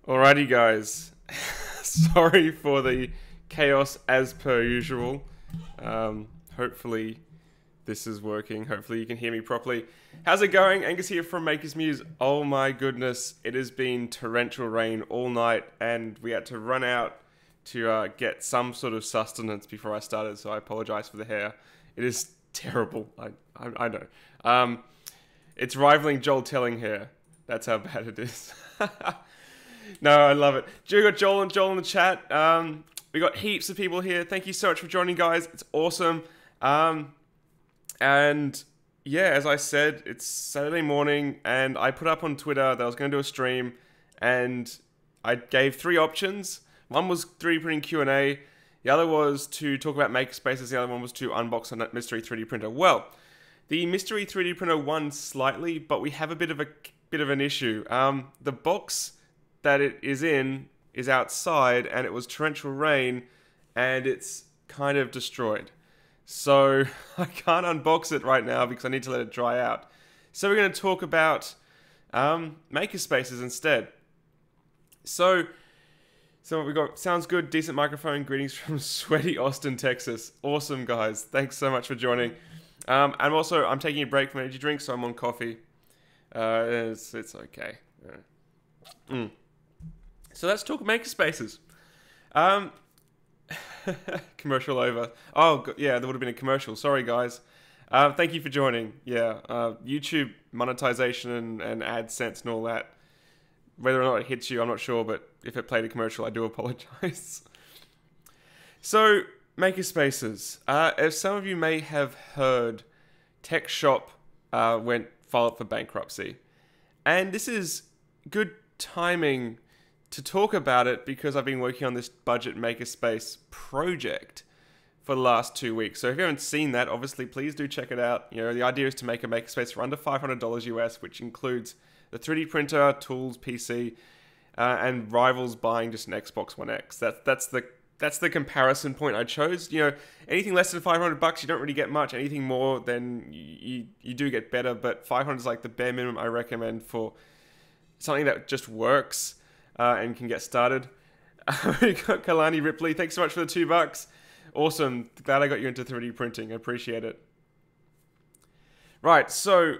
Alrighty, guys. Sorry for the chaos as per usual. Hopefully this is working. Hopefully you can hear me properly. How's it going? Angus here from Makers Muse. Oh my goodness, it has been torrential rain all night and we had to run out to get some sort of sustenance before I started, so I apologize for the hair. It is terrible. I know. It's rivaling Joel Telling hair. That's how bad it is. No, I love it. We got Joel and Joel in the chat. We got heaps of people here. Thank you so much for joining, guys. It's awesome. And yeah, as I said, it's Saturday morning, and I put up on Twitter that I was going to do a stream, and I gave 3 options. One was 3D printing Q&A. The other was to talk about Makerspaces. The other one was to unbox a mystery 3D printer. Well, the mystery 3D printer won slightly, but we have a bit of an issue. The box that it is in is outside, and it was torrential rain, and it's kind of destroyed. So I can't unbox it right now because I need to let it dry out. So we're going to talk about Makerspaces instead. So what we got? Sounds good. Decent microphone. Greetings from sweaty Austin, Texas. Awesome, guys. Thanks so much for joining. And also, I'm taking a break from energy drinks, so I'm on coffee. It's okay. So let's talk Makerspaces. Commercial over. Oh, yeah, there would have been a commercial. Sorry, guys. Thank you for joining. Yeah, YouTube monetization and AdSense and all that. Whether or not it hits you, I'm not sure, but if it played a commercial, I do apologize. So, Makerspaces. As some of you may have heard, TechShop filed for bankruptcy. And this is good timing to talk about it because I've been working on this budget Makerspace project for the last 2 weeks. So if you haven't seen that, obviously, please do check it out. You know, the idea is to make a Makerspace for under $500 US, which includes the 3D printer, tools, PC, and rivals buying just an Xbox One X. That's the comparison point I chose. You know, anything less than $500, you don't really get much. Anything more, then you do get better. But 500 is like the bare minimum I recommend for something that just works and can get started. We got Kalani Ripley. Thanks so much for the $2. Awesome. Glad I got you into 3D printing. I appreciate it. Right. So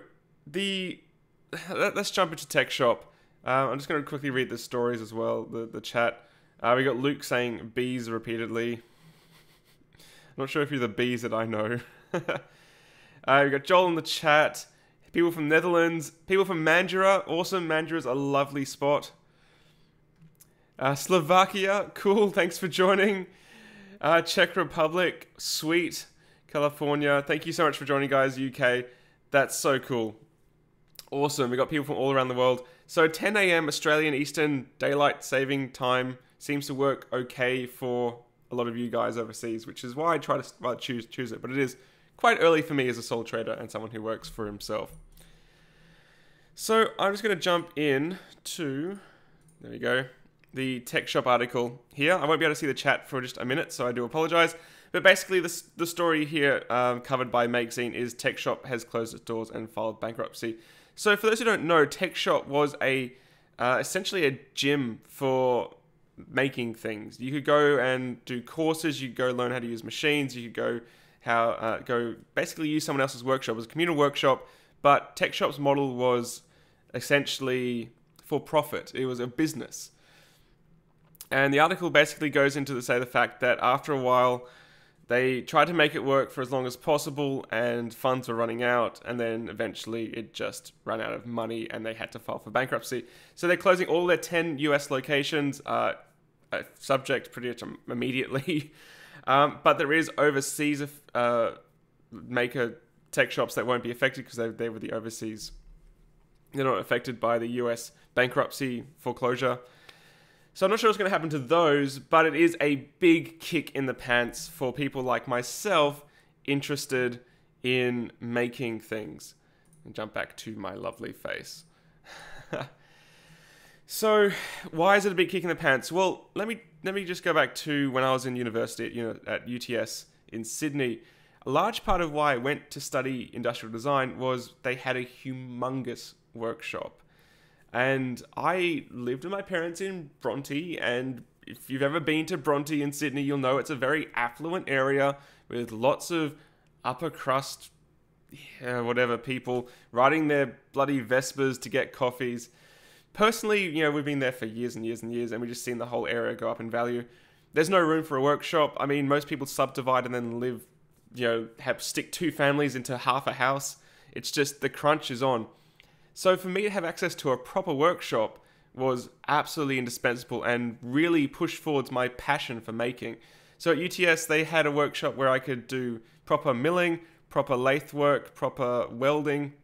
let's jump into TechShop. I'm just going to quickly read the stories as well, the chat. We got Luke saying bees repeatedly. I'm not sure if you're the bees that I know. We got Joel in the chat. People from Netherlands. People from Mandurah. Awesome. Mandurah's a lovely spot. Slovakia. Cool. Thanks for joining. Czech Republic. Sweet. California. Thank you so much for joining, guys. UK. That's so cool. Awesome. We got people from all around the world. So 10 a.m. Australian Eastern Daylight Saving Time seems to work okay for a lot of you guys overseas, which is why I try to choose it. But it is quite early for me as a sole trader and someone who works for himself. So I'm just going to jump in to, there we go, the TechShop article here. I won't be able to see the chat for just a minute, so I do apologize. But basically, the story here covered by Magazine is TechShop has closed its doors and filed bankruptcy. So for those who don't know, TechShop was essentially a gym for making things. You could go and do courses. You could go learn how to use machines. You could go basically use someone else's workshop. It was a communal workshop, but TechShop's model was essentially for profit. It was a business. And the article basically goes into the fact that after a while, they tried to make it work for as long as possible, and funds were running out, and then eventually it just ran out of money, and they had to file for bankruptcy. So they're closing all their 10 US locations, subject pretty much immediately. But there is overseas maker tech shops that won't be affected because they were the overseas. They're not affected by the US bankruptcy foreclosure. So I'm not sure what's going to happen to those, but it is a big kick in the pants for people like myself interested in making things. And jump back to my lovely face. So why is it a big kick in the pants? Well, let me just go back to when I was in university at UTS in Sydney. A large part of why I went to study industrial design was they had a humongous workshop. And I lived with my parents in Bronte, and if you've ever been to Bronte in Sydney, you'll know it's a very affluent area with lots of upper crust, whatever, people riding their bloody Vespers to get coffees. Personally, we've been there for years and years and years, and we've just seen the whole area go up in value. There's no room for a workshop. I mean, most people subdivide and then live, stick 2 families into half a house. It's just the crunch is on. So for me to have access to a proper workshop was absolutely indispensable and really pushed forwards my passion for making. So at UTS, they had a workshop where I could do proper milling, proper lathe work, proper welding.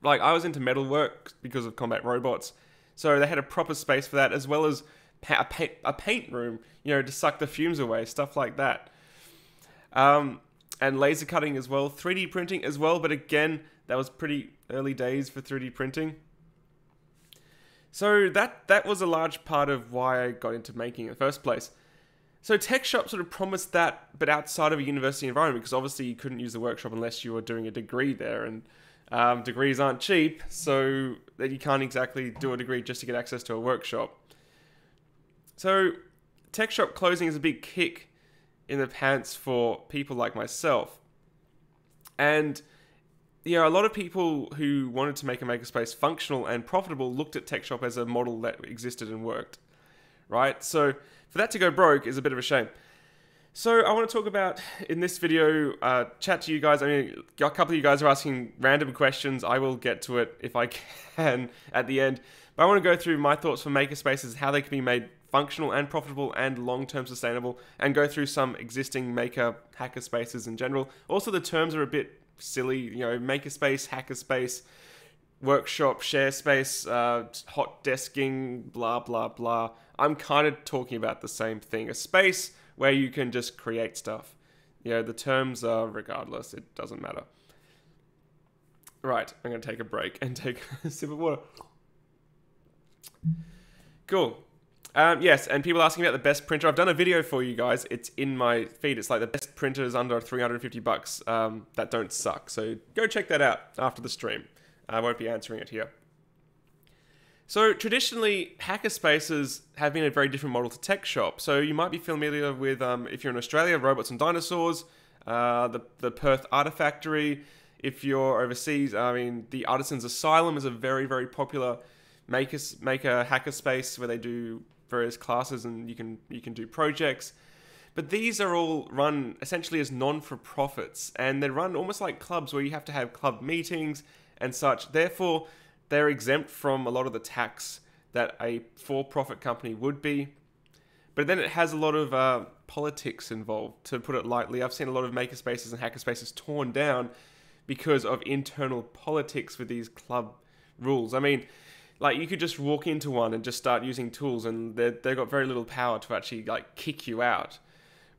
Like, I was into metal work because of combat robots. So they had a proper space for that, as well as a paint room, to suck the fumes away, stuff like that. And laser cutting as well, 3D printing as well, but again, that was pretty early days for 3D printing. So that was a large part of why I got into making in the first place. So TechShop sort of promised that, but outside of a university environment, because obviously you couldn't use the workshop unless you were doing a degree there, and degrees aren't cheap, so that you can't exactly do a degree just to get access to a workshop. So TechShop closing is a big kick in the pants for people like myself. And a lot of people who wanted to make a makerspace functional and profitable looked at TechShop as a model that existed and worked, right? So for that to go broke is a bit of a shame. So I want to talk about, in this video, chat to you guys. I mean, a couple of you guys are asking random questions. I will get to it if I can at the end. But I want to go through my thoughts for makerspaces, how they can be made functional and profitable and long-term sustainable, and go through some existing hackerspaces in general. Also, the terms are a bit silly, makerspace, hackerspace, workshop, share space, hot desking, blah, blah, blah. I'm kind of talking about the same thing. A space where you can just create stuff. The terms are regardless. It doesn't matter. Right, I'm going to take a break and take a sip of water. Cool. Yes, and people asking about the best printer. I've done a video for you guys. It's in my feed. It's like the best printers under $350 that don't suck. So go check that out after the stream. I won't be answering it here. So traditionally, hackerspaces have been a very different model to TechShop. So you might be familiar with, if you're in Australia, Robots and Dinosaurs, the Perth Artifactory. If you're overseas, I mean, the Artisans Asylum is a very, very popular maker hackerspace where they do various classes and you can do projects. But these are all run essentially as non-for-profits, and they're run almost like clubs where you have to have club meetings and such. Therefore, they're exempt from a lot of the tax that a for-profit company would be. But then it has a lot of politics involved, to put it lightly. I've seen a lot of makerspaces and hackerspaces torn down because of internal politics with these club rules. I mean, like, you could just walk into one and just start using tools, and they've got very little power to actually kick you out.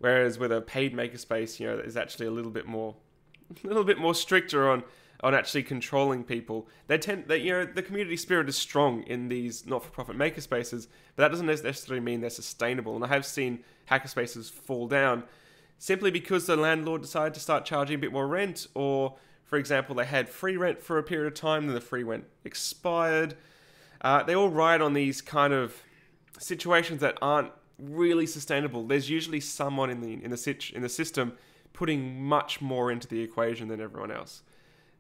Whereas with a paid makerspace, is actually a little bit more stricter on actually controlling people. The community spirit is strong in these not-for-profit makerspaces, but that doesn't necessarily mean they're sustainable. And I have seen hackerspaces fall down simply because the landlord decided to start charging a bit more rent, or, for example, they had free rent for a period of time, then the free rent expired. They all ride on these kind of situations that aren't really sustainable. There's usually someone in the system putting much more into the equation than everyone else.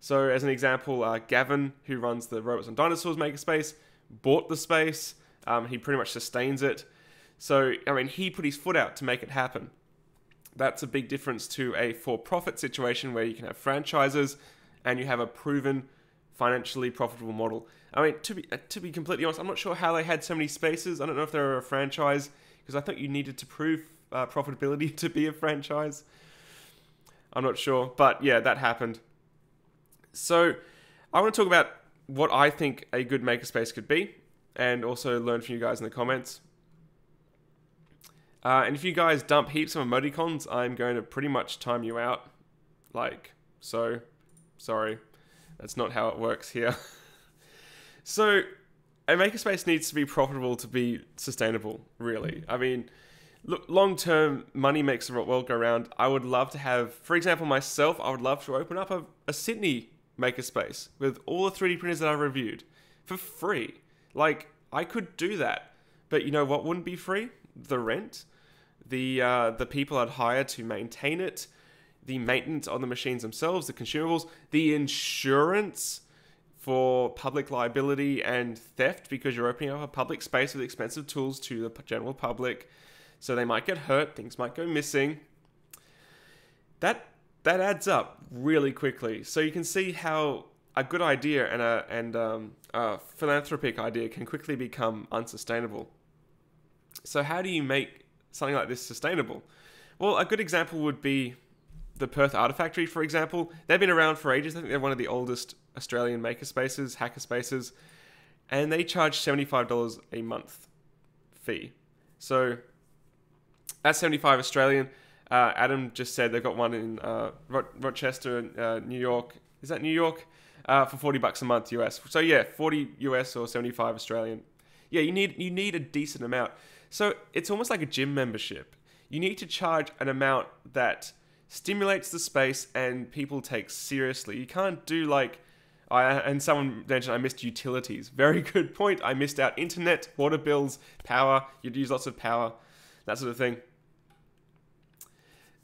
So, as an example, Gavin, who runs the Robots and Dinosaurs makerspace, bought the space. He pretty much sustains it. So, I mean, he put his foot out to make it happen. That's a big difference to a for-profit situation where you can have franchises and you have a proven financially profitable model. I mean, to be completely honest, I'm not sure how they had so many spaces. I don't know if they were a franchise, because I thought you needed to prove profitability to be a franchise. I'm not sure, but yeah, that happened. So I want to talk about what I think a good makerspace could be, and also learn from you guys in the comments. And if you guys dump heaps of emoticons, I'm going to pretty much time you out. So, sorry. That's not how it works here. So, a makerspace needs to be profitable to be sustainable, really. I mean, look, long-term, money makes the world go round. I would love to have, for example, myself, I would love to open up a Sydney makerspace with all the 3D printers that I reviewed for free. Like, I could do that. But you know what wouldn't be free? The rent. The people I'd hire to maintain it. The maintenance on the machines themselves. The consumables. The insurance for public liability and theft, because you're opening up a public space with expensive tools to the general public. So they might get hurt. Things might go missing. That adds up really quickly. So you can see how a good idea and a philanthropic idea can quickly become unsustainable. So how do you make something like this sustainable? Well, a good example would be the Perth Artifactory, for example. They've been around for ages. I think they're one of the oldest Australian makerspaces, hackerspaces, and they charge $75 a month fee. So at 75 Australian, Adam just said they've got one in Rochester, New York. Is that New York? For $40 a month US. So yeah, 40 US or 75 Australian. Yeah, you need a decent amount. So it's almost like a gym membership. You need to charge an amount that stimulates the space and people take seriously. You can't do like, and someone mentioned I missed utilities. Very good point. I missed out internet, water bills, power. You'd use lots of power, that sort of thing.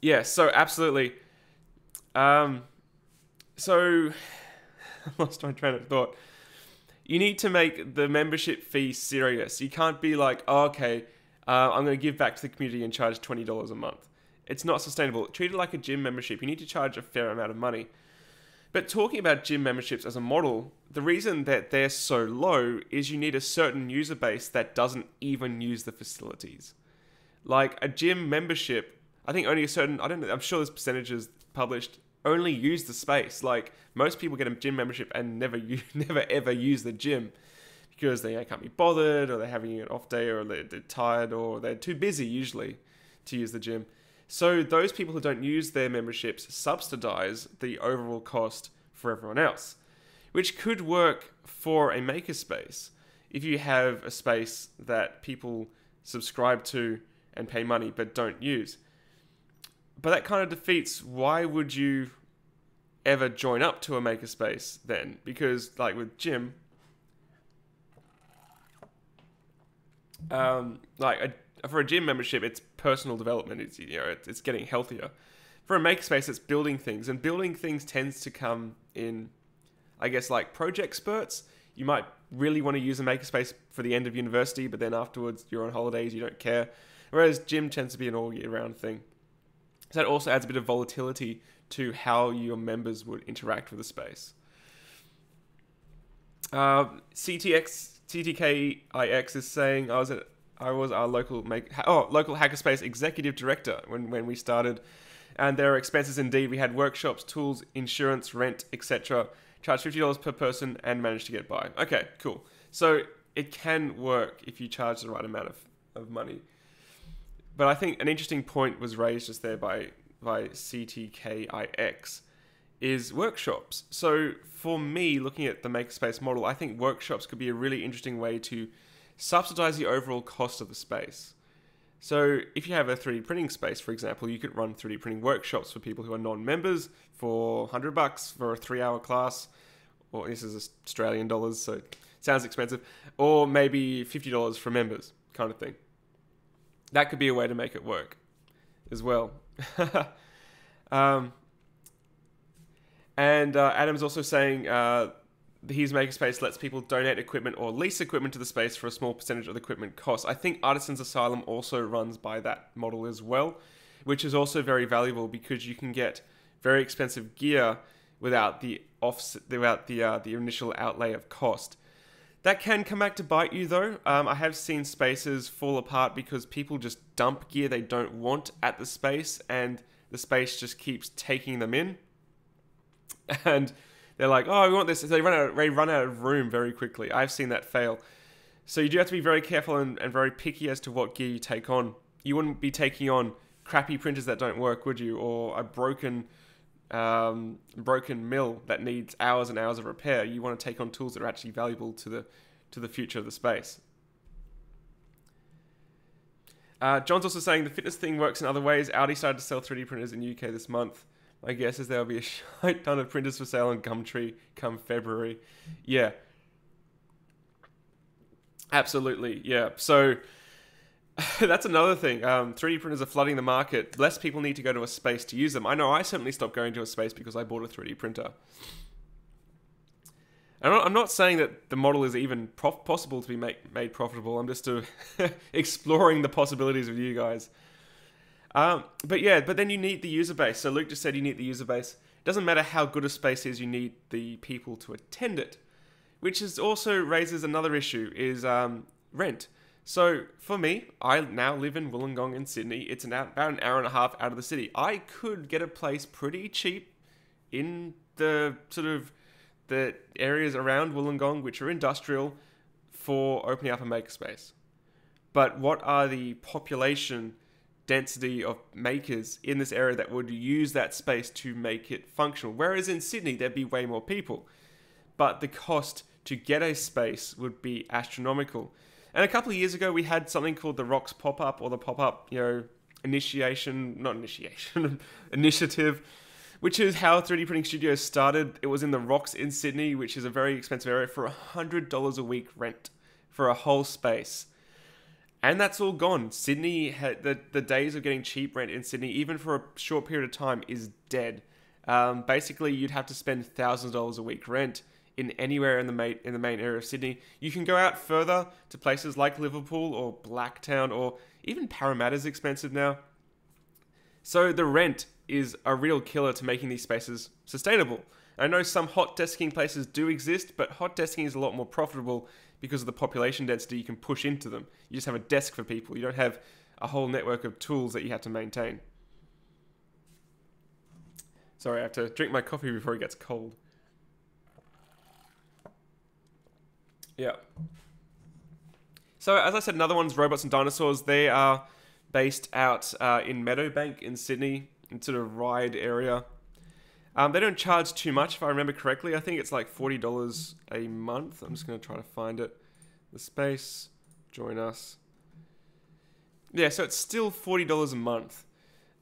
Yeah, so absolutely. So I lost my train of thought. You need to make the membership fee serious. You can't be like, oh, okay, I'm going to give back to the community and charge $20 a month. It's not sustainable. Treat it like a gym membership. You need to charge a fair amount of money. But talking about gym memberships as a model, the reason that they're so low is you need a certain user base that doesn't even use the facilities. Like a gym membership, I think only a certain, I don't know, I'm sure there's percentages published, only use the space. Like most people get a gym membership and never ever use the gym because they can't be bothered, or they're having an off day, or they're tired, or they're too busy usually to use the gym. So those people who don't use their memberships subsidize the overall cost for everyone else, which could work for a makerspace. If you have a space that people subscribe to and pay money but don't use. But that kind of defeats, why would you ever join up to a makerspace then? Because like with gym, for a gym membership, it's personal development. It's, it's getting healthier. For a makerspace, it's building things, and building things tends to come in, I guess, like project spurts. You might really want to use a makerspace for the end of university, but then afterwards you're on holidays, you don't care. Whereas gym tends to be an all year round thing. So that also adds a bit of volatility to how your members would interact with the space. CTKIX is saying, I was our local hackerspace executive director when we started, and there are expenses indeed. We had workshops, tools, insurance, rent, etc. Charged $50 per person and managed to get by. Okay, cool. So it can work if you charge the right amount of money. But I think an interesting point was raised just there by CTKIX is workshops. So for me, looking at the Makerspace model, I think workshops could be a really interesting way to subsidize the overall cost of the space. So if you have a 3D printing space, for example, you could run 3D printing workshops for people who are non-members for $100 for a 3-hour class, or this is Australian dollars, so it sounds expensive, or maybe $50 for members, kind of thing. That could be a way to make it work as well. Adam's also saying his Makerspace lets people donate equipment or lease equipment to the space for a small percentage of the equipment costs. I think Artisans Asylum also runs by that model as well, which is also very valuable because you can get very expensive gear without the initial outlay of cost. That can come back to bite you though. I have seen spaces fall apart because people just dump gear they don't want at the space, and the space just keeps taking them in. And they're like, oh, we want this. So they run out of room very quickly. I've seen that fail. So you do have to be very careful and very picky as to what gear you take on. You wouldn't be taking on crappy printers that don't work, would you? Or a broken mill that needs hours and hours of repair. You want to take on tools that are actually valuable to the future of the space. John's also saying the fitness thing works in other ways. Audi started to sell 3D printers in UK this month. My guess is there will be a shite ton of printers for sale on Gumtree come February. Yeah. Absolutely, yeah. So that's another thing. 3D printers are flooding the market. Less people need to go to a space to use them. I know I certainly stopped going to a space because I bought a 3D printer. And I'm not saying that the model is even possible to be made profitable. I'm just exploring the possibilities with you guys. But then you need the user base. So Luke just said you need the user base. It doesn't matter how good a space is, you need the people to attend it. Which is also raises another issue, is rent. So for me, I now live in Wollongong in Sydney. It's about an hour and a half out of the city. I could get a place pretty cheap in the sort of the areas around Wollongong, which are industrial, for opening up a makerspace. But what are the population density of makers in this area that would use that space to make it functional? Whereas in Sydney, there'd be way more people. But the cost to get a space would be astronomical. And a couple of years ago, we had something called the Rocks Pop-Up, or the Pop-Up, initiative, which is how 3D printing studios started. It was in the Rocks in Sydney, which is a very expensive area, for $100 a week rent for a whole space. And that's all gone. Sydney, the days of getting cheap rent in Sydney, even for a short period of time, is dead. Basically, you'd have to spend thousands of dollars a week rent in anywhere in the main area of Sydney. You can go out further to places like Liverpool or Blacktown, or even Parramatta's expensive now. So the rent is a real killer to making these spaces sustainable. I know some hot desking places do exist, but hot desking is a lot more profitable because of the population density you can push into them. You just have a desk for people. You don't have a whole network of tools that you have to maintain. Sorry, I have to drink my coffee before it gets cold. Yeah. So, as I said, another one's Robots and Dinosaurs. They are based out in Meadowbank in Sydney, in sort of Ryde area. They don't charge too much, if I remember correctly. I think it's like $40 a month. I'm just going to try to find it. The space, join us. Yeah, so it's still $40 a month.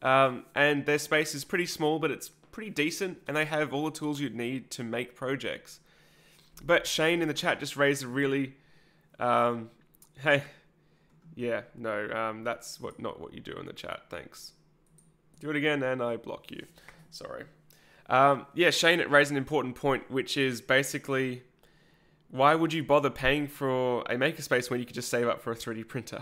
And their space is pretty small, but it's pretty decent, and they have all the tools you'd need to make projects. But Shane in the chat just raised a really... hey... Yeah, no, that's not what you do in the chat. Thanks. Do it again and I block you. Sorry. Yeah, Shane raised an important point, which is basically, why would you bother paying for a makerspace when you could just save up for a 3D printer?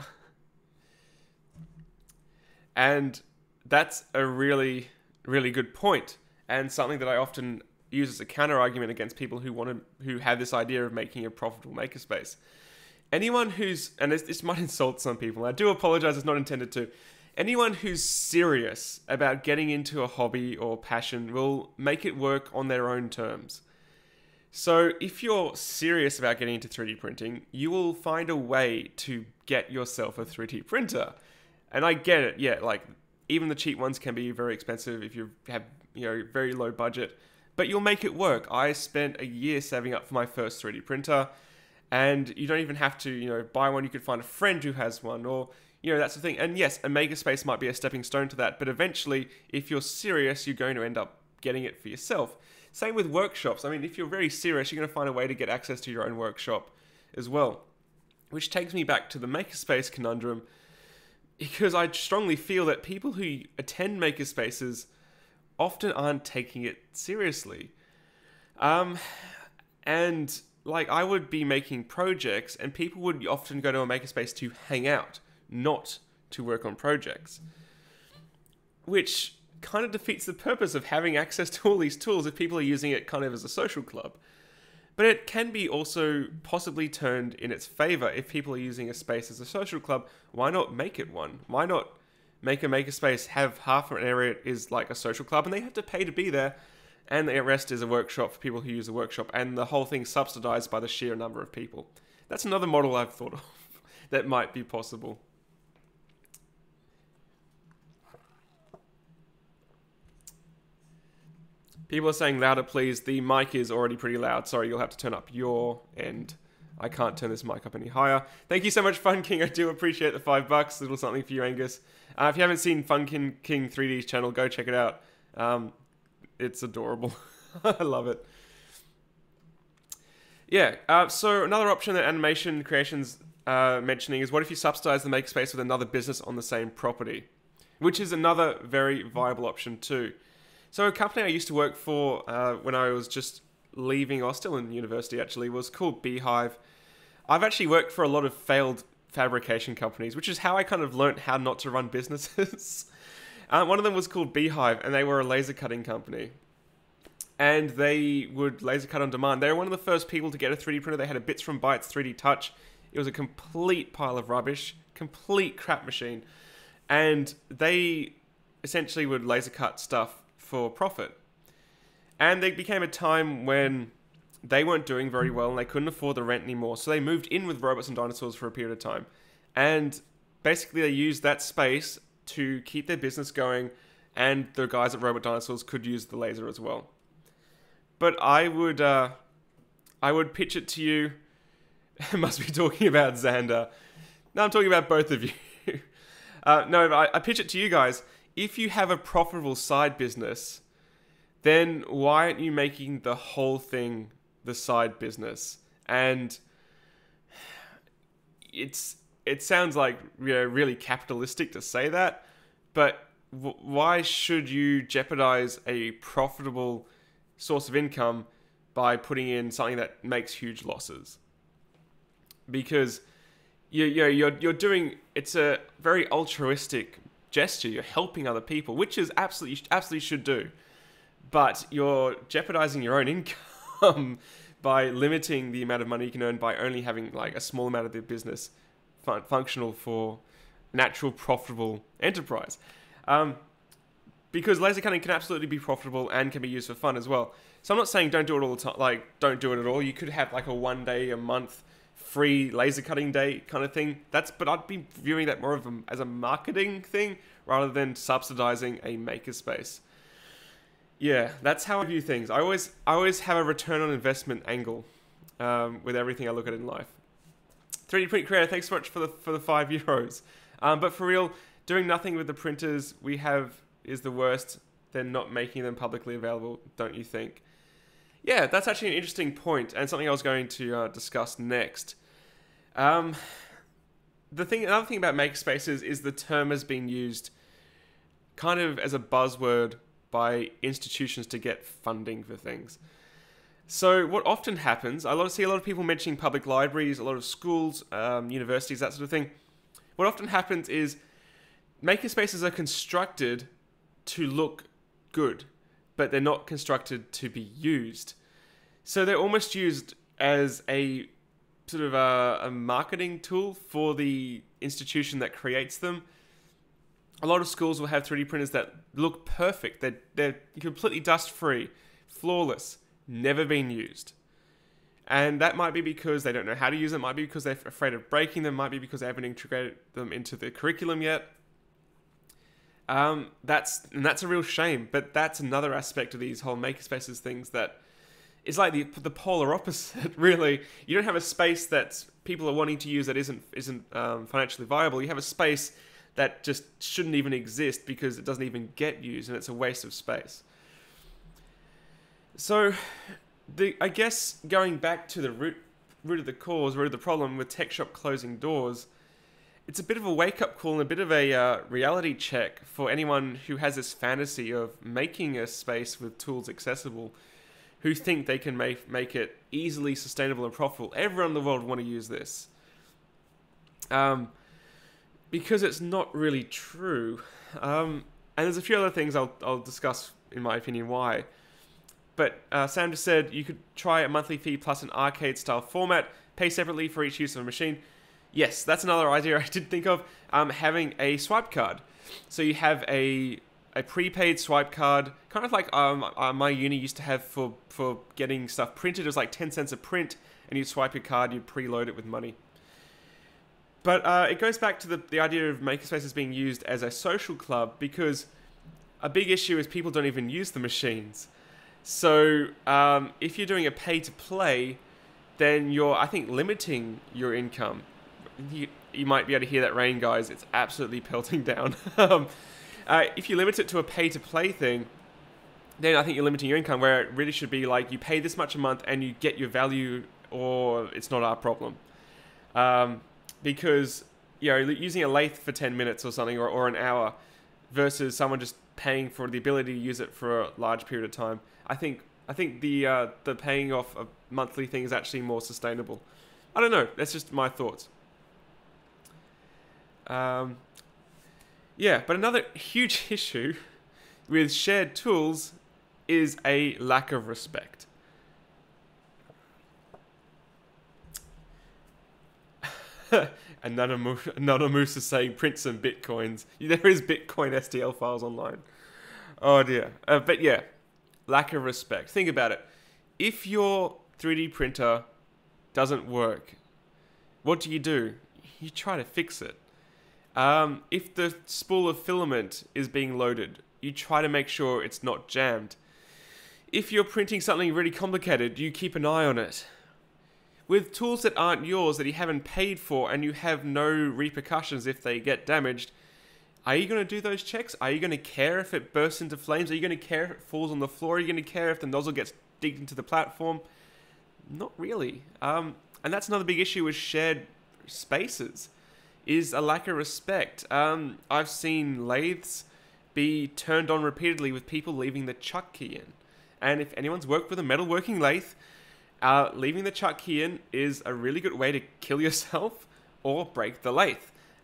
And that's a really, really good point, and something that I often use as a counter argument against people who have this idea of making a profitable makerspace. Anyone who's, and this might insult some people, I do apologize, it's not intended to. Anyone who's serious about getting into a hobby or passion will make it work on their own terms. So if you're serious about getting into 3D printing, you will find a way to get yourself a 3D printer. And I get it, yeah, like even the cheap ones can be very expensive if you have, very low budget, but you'll make it work. I spent a year saving up for my first 3D printer. And you don't even have to, buy one. You could find a friend who has one, or, that's the thing. And yes, a makerspace might be a stepping stone to that. But eventually, if you're serious, you're going to end up getting it for yourself. Same with workshops. I mean, if you're very serious, you're going to find a way to get access to your own workshop as well. Which takes me back to the Makerspace conundrum, because I strongly feel that people who attend makerspaces often aren't taking it seriously. And... like, I would be making projects, and people would often go to a makerspace to hang out, not to work on projects. Which kind of defeats the purpose of having access to all these tools if people are using it kind of as a social club. But it can be also possibly turned in its favor. If people are using a space as a social club, why not make it one? Why not make a makerspace, have half an area is like a social club, and they have to pay to be there, and the rest is a workshop for people who use a workshop, and the whole thing subsidized by the sheer number of people. That's another model I've thought of that might be possible. People are saying louder, please. The mic is already pretty loud. Sorry, you'll have to turn up your end. I can't turn this mic up any higher. Thank you so much, Fun King. I do appreciate the $5. Little something for you, Angus. If you haven't seen Fun King 3D's channel, go check it out. It's adorable. I love it. Yeah, so another option that animation creations mentioning is, what if you subsidize the makerspace with another business on the same property? Which is another very viable option too. So a company I used to work for when I was just leaving, or still in university actually, was called Beehive. I've actually worked for a lot of failed fabrication companies, which is how I kind of learnt how not to run businesses. One of them was called Beehive, and they were a laser cutting company. And they would laser cut on demand. They were one of the first people to get a 3D printer. They had a Bits from Bytes 3D Touch. It was a complete pile of rubbish, complete crap machine. And they essentially would laser cut stuff for profit. And there became a time when they weren't doing very well and they couldn't afford the rent anymore. So they moved in with Robots and Dinosaurs for a period of time. And basically they used that space to keep their business going, and the guys at Robot Dinosaurs could use the laser as well. But I would pitch it to you. I must be talking about Xander. No, I'm talking about both of you. I pitch it to you guys. If you have a profitable side business, then why aren't you making the whole thing the side business? And it sounds like, you know, really capitalistic to say that, but why should you jeopardize a profitable source of income by putting in something that makes huge losses? Because you're doing, it's a very altruistic gesture. You're helping other people, which is absolutely should do, but you're jeopardizing your own income by limiting the amount of money you can earn by only having like a small amount of the business functional for an actual profitable enterprise. Because laser cutting can absolutely be profitable and can be used for fun as well. So I'm not saying don't do it all the time, like don't do it at all. You could have like a 1 day a month free laser cutting day kind of thing. But I'd be viewing that more of as a marketing thing rather than subsidizing a makerspace. Yeah, that's how I view things. I always have a return on investment angle with everything I look at in life. 3D Print Creator, thanks so much for the €5. But for real, doing nothing with the printers we have is the worst than not making them publicly available, don't you think? Yeah, that's actually an interesting point and something I was going to discuss next. Another thing about makerspaces is the term has been used kind of as a buzzword by institutions to get funding for things. So what often happens, I see a lot of people mentioning public libraries, a lot of schools, universities, that sort of thing. What often happens is makerspaces are constructed to look good, but they're not constructed to be used. So they're almost used as a sort of a marketing tool for the institution that creates them. A lot of schools will have 3D printers that look perfect. They're completely dust-free, flawless, never been used. And that might be because they don't know how to use them, might be because they're afraid of breaking them, might be because they haven't integrated them into the curriculum yet. That's a real shame, but that's another aspect of these whole makerspaces things that is like the polar opposite, really. You don't have a space that people are wanting to use that isn't financially viable. You have a space that just shouldn't even exist because it doesn't even get used and it's a waste of space. So, I guess going back to the root of the cause, root of the problem with TechShop closing doors, it's a bit of a wake-up call and a bit of a reality check for anyone who has this fantasy of making a space with tools accessible, who think they can make it easily sustainable and profitable. Everyone in the world want to use this. Because it's not really true. And there's a few other things I'll discuss, in my opinion, why. But Sam just said you could try a monthly fee plus an arcade-style format, pay separately for each use of a machine. Yes, that's another idea I did think of, having a swipe card. So you have a prepaid swipe card, kind of like my uni used to have for getting stuff printed. It was like 10 cents a print, and you'd swipe your card, you'd preload it with money. But it goes back to the idea of makerspaces being used as a social club, because a big issue is people don't even use the machines. So if you're doing a pay-to-play, then you're, I think, limiting your income. You might be able to hear that rain, guys. It's absolutely pelting down. If you limit it to a pay-to-play thing, then I think you're limiting your income, where it really should be like you pay this much a month and you get your value, or it's not our problem. because, you know, using a lathe for 10 minutes or something, or an hour, versus someone just paying for the ability to use it for a large period of time. I think the paying off a monthly thing is actually more sustainable. I don't know. That's just my thoughts. Yeah, but another huge issue with shared tools is a lack of respect. Anonymous is saying print some bitcoins. There is Bitcoin STL files online. Oh dear. But yeah, lack of respect. Think about it. If your 3D printer doesn't work, what do? You try to fix it. If the spool of filament is being loaded, you try to make sure it's not jammed. If you're printing something really complicated, you keep an eye on it. With tools that aren't yours, that you haven't paid for, and you have no repercussions if they get damaged, are you going to do those checks? Are you going to care if it bursts into flames? Are you going to care if it falls on the floor? Are you going to care if the nozzle gets digged into the platform? Not really. And that's another big issue with shared spaces, is a lack of respect. I've seen lathes be turned on repeatedly with people leaving the chuck key in. And if anyone's worked with a metalworking lathe, leaving the chuck key in is a really good way to kill yourself or break the lathe.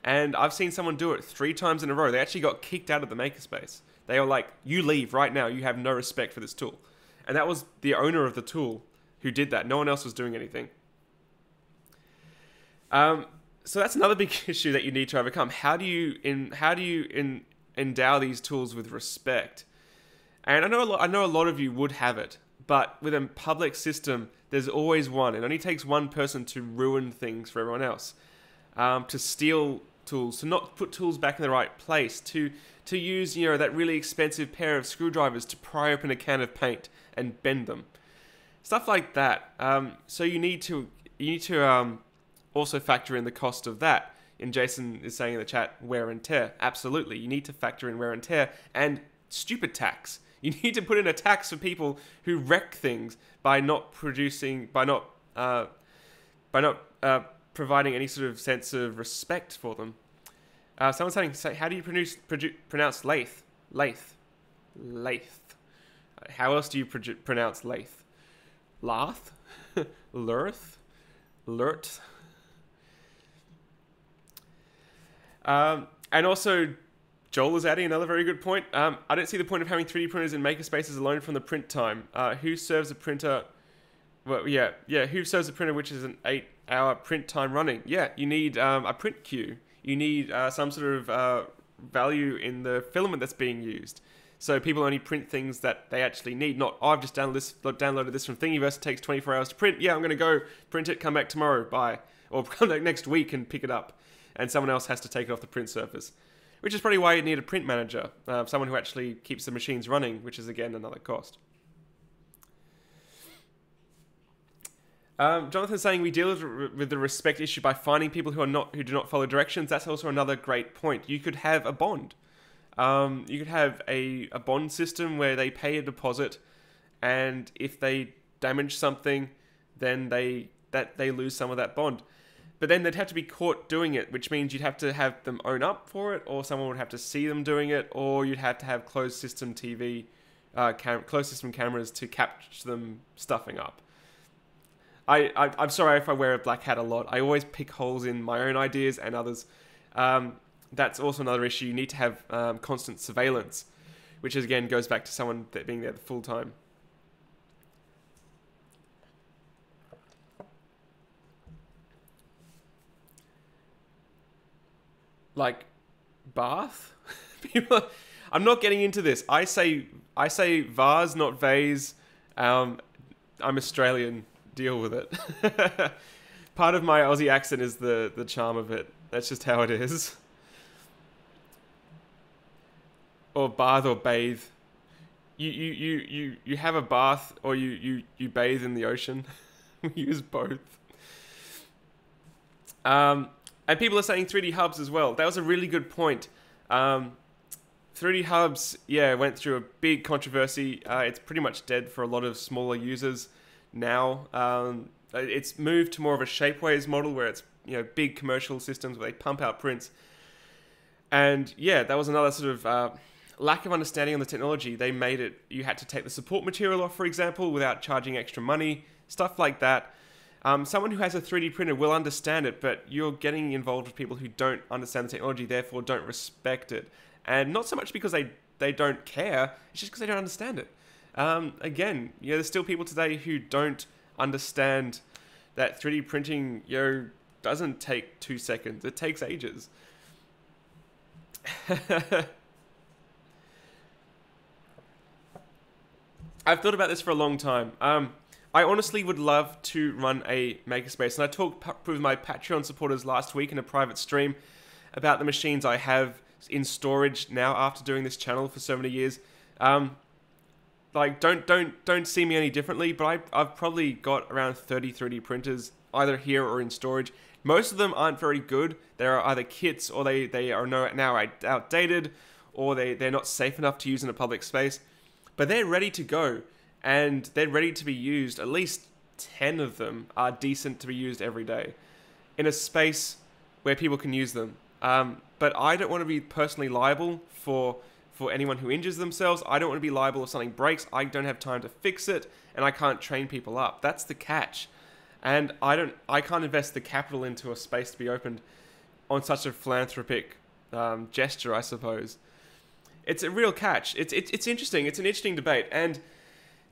And I've seen someone do it 3 times in a row. They actually got kicked out of the Makerspace. They were like, you leave right now. You have no respect for this tool. And that was the owner of the tool who did that. No one else was doing anything. So that's another big issue that you need to overcome. How do you endow these tools with respect? And I know a lot of you would have it, but with a public system, there's always one. It only takes one person to ruin things for everyone else, to steal tools, to not put tools back in the right place, to use, you know, that really expensive pair of screwdrivers to pry open a can of paint and bend them, stuff like that. So you need to also factor in the cost of that. And Jason is saying in the chat, wear and tear. Absolutely, you need to factor in wear and tear and stupid tax. You need to put in a tax for people who wreck things by not providing any sort of sense of respect for them. Someone's saying, how do you pronounce lathe? Lathe. How else do you pronounce lathe? Lath? Lurth? Lurt? And also, Joel is adding another very good point. I don't see the point of having 3D printers in makerspaces alone from the print time. Who serves a printer? Well, yeah. Who serves a printer which is an 8-hour print time running? Yeah, you need a print queue. You need some sort of value in the filament that's being used. So people only print things that they actually need. Not, oh, I've just downloaded this from Thingiverse. It takes 24 hours to print. Yeah, I'm going to go print it, come back tomorrow, bye. Or come back next week and pick it up. And someone else has to take it off the print surface. Which is probably why you need a print manager, someone who actually keeps the machines running, which is, again, another cost. Jonathan's saying we deal with the respect issue by finding people who do not follow directions. That's also another great point. You could have a bond. You could have a bond system where they pay a deposit, and if they damage something, then they lose some of that bond. But then they'd have to be caught doing it, which means you'd have to have them own up for it, or someone would have to see them doing it, or you'd have to have closed system cameras to catch them stuffing up. I'm sorry if I wear a black hat a lot. I always pick holes in my own ideas and others. That's also another issue. You need to have constant surveillance, which again goes back to someone being there the full time. Like bath? People, I'm not getting into this. I say vase, not vase. I'm Australian. Deal with it. Part of my Aussie accent is the charm of it. That's just how it is. Or bath or bathe. You have a bath or you bathe in the ocean. We use both. And people are saying 3D hubs as well. That was a really good point. 3D hubs, went through a big controversy. It's pretty much dead for a lot of smaller users now. It's moved to more of a Shapeways model where it's big commercial systems where they pump out prints. And yeah, that was another sort of lack of understanding on the technology. They made it, you had to take the support material off, for example, without charging extra money, stuff like that. Someone who has a 3D printer will understand it, but you're getting involved with people who don't understand the technology, therefore don't respect it. And not so much because they don't care, it's just because they don't understand it. Again, there's still people today who don't understand that 3D printing, doesn't take 2 seconds. It takes ages. I've thought about this for a long time. I honestly would love to run a Makerspace, and I talked with my Patreon supporters last week in a private stream about the machines I have in storage now after doing this channel for so many years. Don't see me any differently, but I've probably got around 30 3D printers either here or in storage. Most of them aren't very good. They're either kits, or they are now outdated, or they're not safe enough to use in a public space. But they're ready to go, and they're ready to be used. At least 10 of them are decent to be used every day in a space where people can use them. But I don't want to be personally liable for anyone who injures themselves. I don't want to be liable if something breaks. I don't have time to fix it, and I can't train people up. That's the catch. And I can't invest the capital into a space to be opened on such a philanthropic gesture, I suppose. It's a real catch. It's interesting. It's an interesting debate. And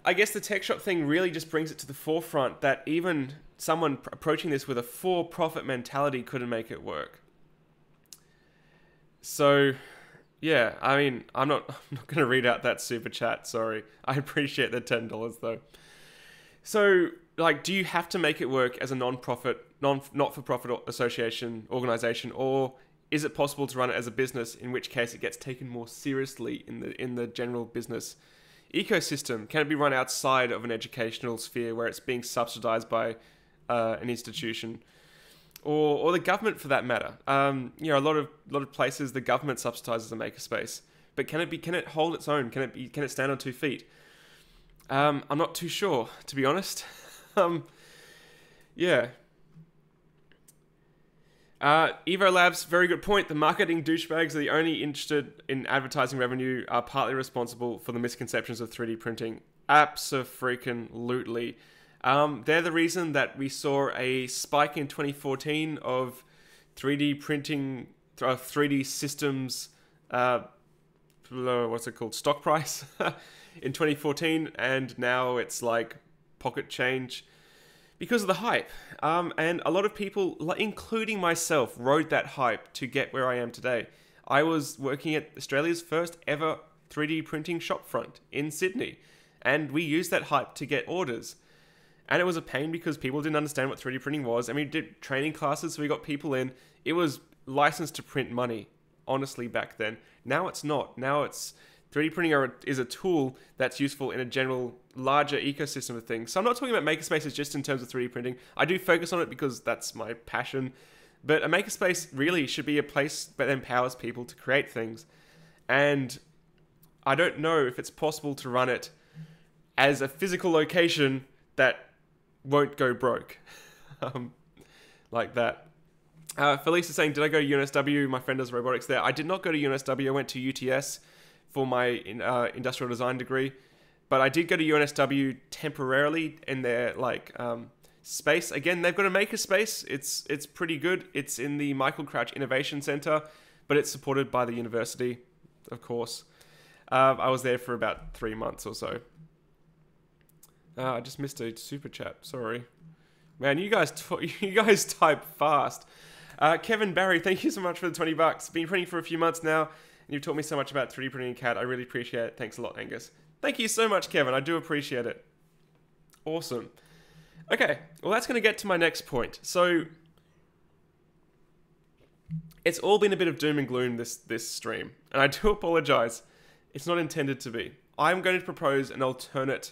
I guess the TechShop thing really just brings it to the forefront that even someone approaching this with a for-profit mentality couldn't make it work. So, yeah, I mean, I'm not going to read out that super chat, sorry. I appreciate the $10 though. So, do you have to make it work as a not-for-profit association, organization, or is it possible to run it as a business, in which case it gets taken more seriously in the general business ecosystem? Can it be run outside of an educational sphere where it's being subsidized by an institution, or the government for that matter? A lot of places the government subsidizes a makerspace, but can it hold its own? Can it stand on 2 feet? I'm not too sure, to be honest. Yeah. Evo Labs, very good point. The marketing douchebags are the only interested in advertising revenue, are partly responsible for the misconceptions of 3D printing. Abso-freaking-lutely. They're the reason that we saw a spike in 2014 of 3D printing, 3D systems, what's it called, stock price in 2014, and now it's like pocket change because of the hype. And a lot of people, including myself, rode that hype to get where I am today. I was working at Australia's first ever 3D printing shopfront in Sydney, and we used that hype to get orders. And it was a pain because people didn't understand what 3D printing was, and we did training classes, so we got people in. It was licensed to print money, honestly, back then. Now it's not. Now it's 3D printing is a tool that's useful in a general, larger ecosystem of things. So I'm not talking about makerspaces just in terms of 3D printing. I do focus on it because that's my passion. But a makerspace really should be a place that empowers people to create things. And I don't know if it's possible to run it as a physical location that won't go broke. Like that. Felice is saying, did I go to UNSW? My friend does robotics there. I did not go to UNSW. I went to UTS for my industrial design degree. But I did go to UNSW temporarily in their space. Again, they've got a Makerspace. It's pretty good. It's in the Michael Crouch Innovation Center, but it's supported by the university, of course. I was there for about 3 months or so. I just missed a super chat. Sorry, man. You guys type fast. Kevin Barry, thank you so much for the $20. Been printing for a few months now, and you've taught me so much about 3D printing and CAD. I really appreciate it. Thanks a lot, Angus. Thank you so much, Kevin. I do appreciate it. Awesome. Okay, well, that's going to get to my next point. So, it's all been a bit of doom and gloom this stream, and I do apologize. It's not intended to be. I'm going to propose an alternate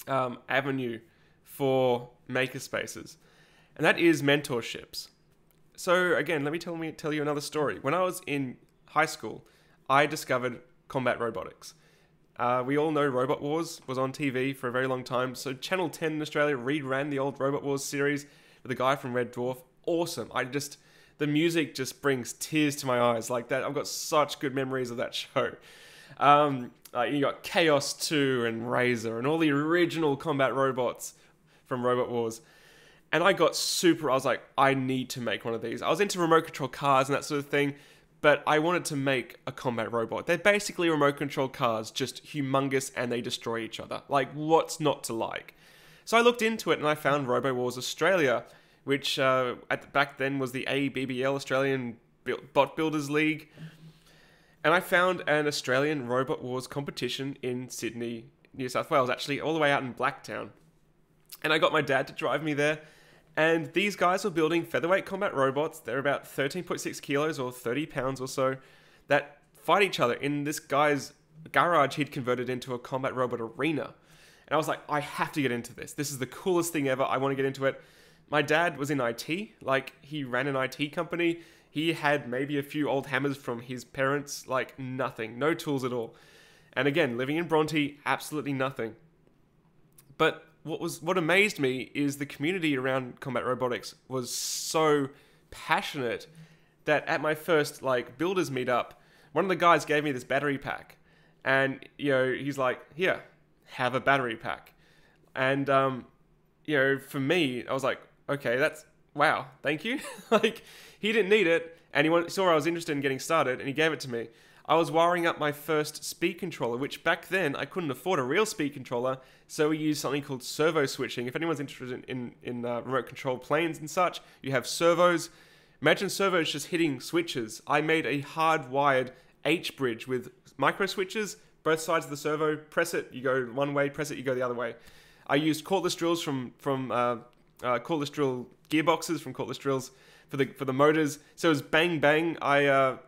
avenue for makerspaces, and that is mentorships. So again, let me tell you another story. When I was in high school, I discovered combat robotics. We all know Robot Wars was on TV for a very long time. So Channel 10 in Australia reran the old Robot Wars series with a guy from Red Dwarf. awesome. The music just brings tears to my eyes like that. I've got such good memories of that show. You got Chaos 2 and Razor and all the original combat robots from Robot Wars. And I was like, I need to make one of these. I was into remote control cars and that sort of thing, but I wanted to make a combat robot. They're basically remote control cars, just humongous, and they destroy each other. Like, what's not to like? So I looked into it and I found Robo Wars Australia, which back then was the ABBL, Australian Bot Builders League. And I found an Australian Robot Wars competition in Sydney, New South Wales, actually all the way out in Blacktown. And I got my dad to drive me there. And these guys were building featherweight combat robots. They're about 13.6 kilos or 30 pounds or so that fight each other in this guy's garage he'd converted into a combat robot arena. And I was like, I have to get into this. This is the coolest thing ever. I want to get into it. My dad was in IT. Like, he ran an IT company. He had maybe a few old hammers from his parents. Like, nothing. No tools at all. And again, living in Bronte, absolutely nothing. But what amazed me is the community around combat robotics was so passionate that at my first builders meetup, one of the guys gave me this battery pack, and he's like, "Here, have a battery pack," and for me, I was like, "Okay, wow, thank you." He didn't need it, and he saw I was interested in getting started, and he gave it to me. I was wiring up my first speed controller, which back then I couldn't afford a real speed controller, so we used something called servo switching. If anyone's interested in remote control planes and such, you have servos. Imagine servos just hitting switches. I made a hardwired H-bridge with micro switches, both sides of the servo. Press it, you go one way. Press it, you go the other way. I used cordless drills from cordless drill gearboxes from cordless drills for the motors. So it was bang bang. I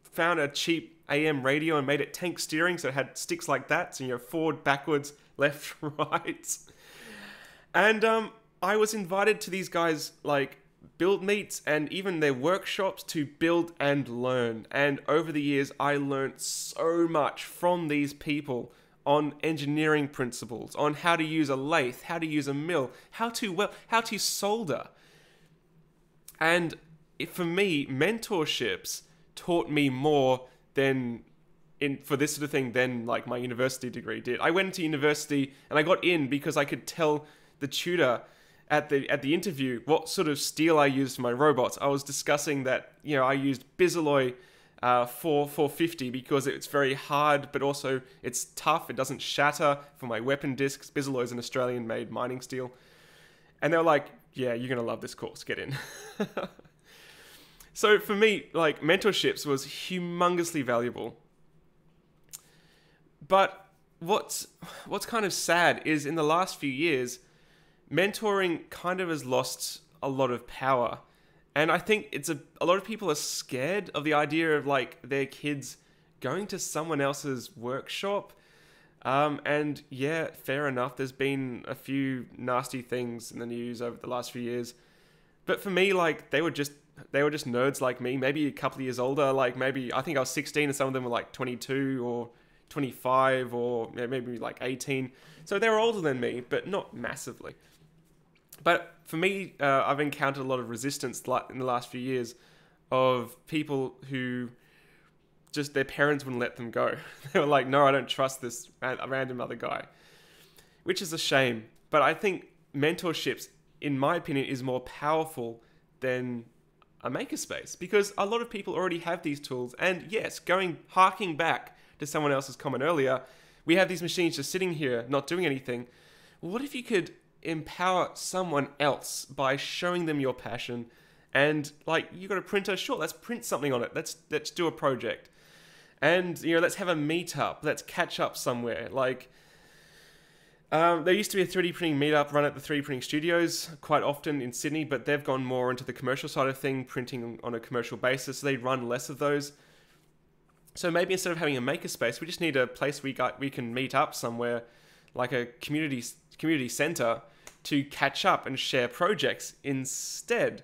found a cheap AM radio and made it tank steering, so it had sticks like that, so forward, backwards, left, right. And I was invited to these guys build meets and even their workshops to build and learn. And over the years, I learned so much from these people on engineering principles, on how to use a lathe, how to use a mill, how to solder. And for me, mentorships taught me more for this sort of thing than my university degree did. I went to university and I got in because I could tell the tutor at the interview what sort of steel I used for my robots. I was discussing that I used Bisalloy 450 because it's very hard, but also it's tough. It doesn't shatter for my weapon discs. Bisalloy is an Australian-made mining steel, and they were like, "Yeah, you're gonna love this course. Get in." So for me, mentorships was humongously valuable. But what's kind of sad is in the last few years, mentoring kind of has lost a lot of power. And I think a lot of people are scared of the idea of their kids going to someone else's workshop. And yeah, fair enough. There's been a few nasty things in the news over the last few years. But for me, they were just nerds like me, maybe a couple of years older. Maybe, I think I was 16 and some of them were 22 or 25 or maybe 18. So they were older than me, but not massively. But for me, I've encountered a lot of resistance in the last few years of people who just their parents wouldn't let them go. They were like, "No, I don't trust this random other guy," which is a shame. But I think mentorships, in my opinion, is more powerful than a makerspace, because a lot of people already have these tools. And yes, harking back to someone else's comment earlier, we have these machines just sitting here not doing anything. Well, what if you could empower someone else by showing them your passion? And you got a printer, sure, let's print something on it. Let's do a project, and let's have a meetup. Let's catch up somewhere. There used to be a 3D printing meetup run at the 3D printing studios quite often in Sydney, but they've gone more into the commercial side of thing, printing on a commercial basis. So they run less of those. So maybe instead of having a makerspace, we just need a place we can meet up somewhere, like a community center, to catch up and share projects instead.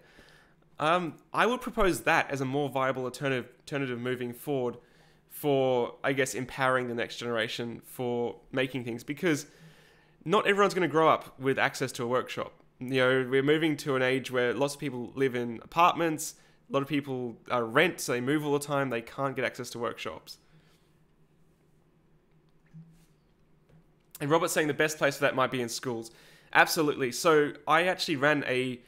I would propose that as a more viable alternative moving forward for, I guess, empowering the next generation for making things, because not everyone's going to grow up with access to a workshop. we're moving to an age where lots of people live in apartments. A lot of people rent, so they move all the time. They can't get access to workshops. And Robert's saying the best place for that might be in schools. Absolutely. So I actually ran a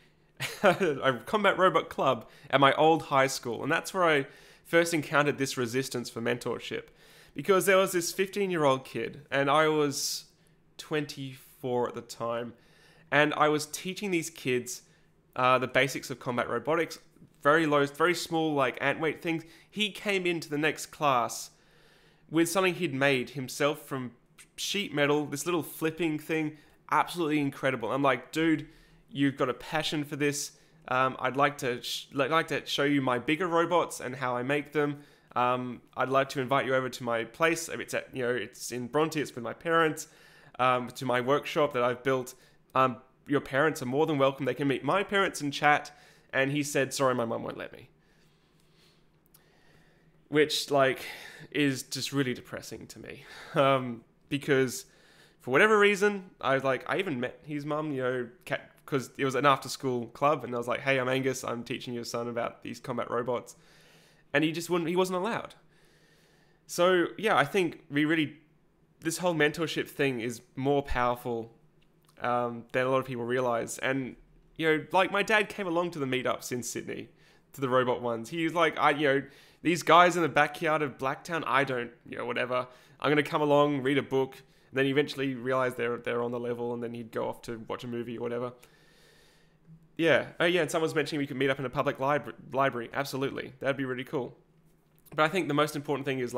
combat robot club at my old high school. And that's where I first encountered this resistance for mentorship. Because there was this 15-year-old kid, and I was 24 at the time. And I was teaching these kids the basics of combat robotics. Very low, very small, like ant weight things. He came into the next class with something he'd made himself from sheet metal, this little flipping thing. Absolutely incredible. I'm like, dude, you've got a passion for this. I'd like to show you my bigger robots and how I make them. I'd like to invite you over to my place. It's in Bronte. It's with my parents. To my workshop that I've built. Your parents are more than welcome. They can meet my parents and chat. And he said, sorry, my mum won't let me. Which, is just really depressing to me. Because for whatever reason, I even met his mum, because it was an after-school club. And I was like, hey, I'm Angus. I'm teaching your son about these combat robots. And he wasn't allowed. So, yeah, I think this whole mentorship thing is more powerful than a lot of people realize. And, my dad came along to the meetups in Sydney, to the robot ones. He was like, these guys in the backyard of Blacktown, I don't, whatever. I'm going to come along, read a book. And then he eventually realized they're on the level, and then he'd go off to watch a movie or whatever. Yeah. Oh, yeah, and someone's mentioning we could meet up in a public library. Absolutely. That'd be really cool. But I think the most important thing is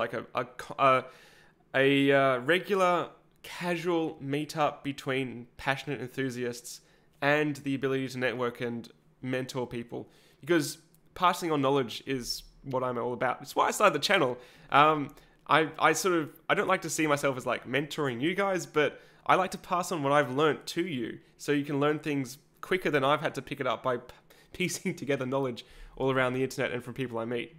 a regular, casual meetup between passionate enthusiasts and the ability to network and mentor people. Because passing on knowledge is what I'm all about. It's why I started the channel. I don't like to see myself as mentoring you guys, but I like to pass on what I've learned to you so you can learn things quicker than I've had to pick it up by piecing together knowledge all around the internet and from people I meet.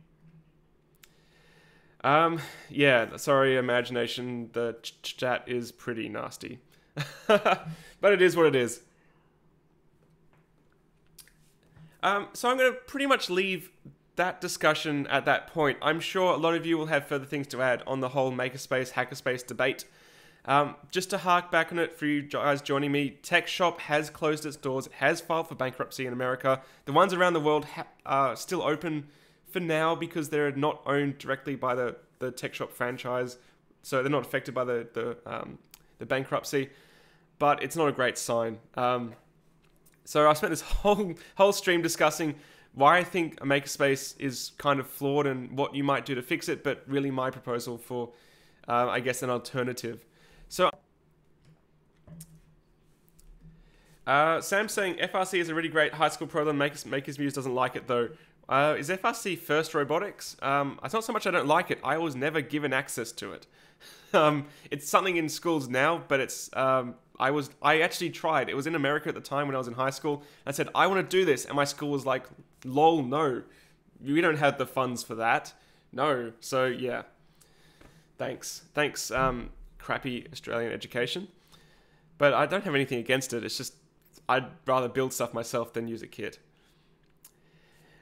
Yeah, sorry, imagination. The chat is pretty nasty. But it is what it is. So I'm going to pretty much leave that discussion at that point. I'm sure a lot of you will have further things to add on the whole Makerspace, Hackerspace debate. Just to hark back on it for you guys joining me, TechShop has closed its doors. It has filed for bankruptcy in America. The ones around the world are still open for now because they're not owned directly by the TechShop franchise, so they're not affected by the bankruptcy. But it's not a great sign. So I spent this whole stream discussing why I think a Makerspace is kind of flawed and what you might do to fix it, but really my proposal for, I guess, an alternative. So, Sam's saying FRC is a really great high school program. Makers Muse doesn't like it though. Is FRC first robotics? It's not so much I don't like it. I was never given access to it. It's something in schools now, but it's I actually tried. It was in America at the time when I was in high school. I said, I want to do this. And my school was like, lol, no. We don't have the funds for that. No. So, yeah. Thanks, crappy Australian education. But I don't have anything against it. It's just, I'd rather build stuff myself than use a kit.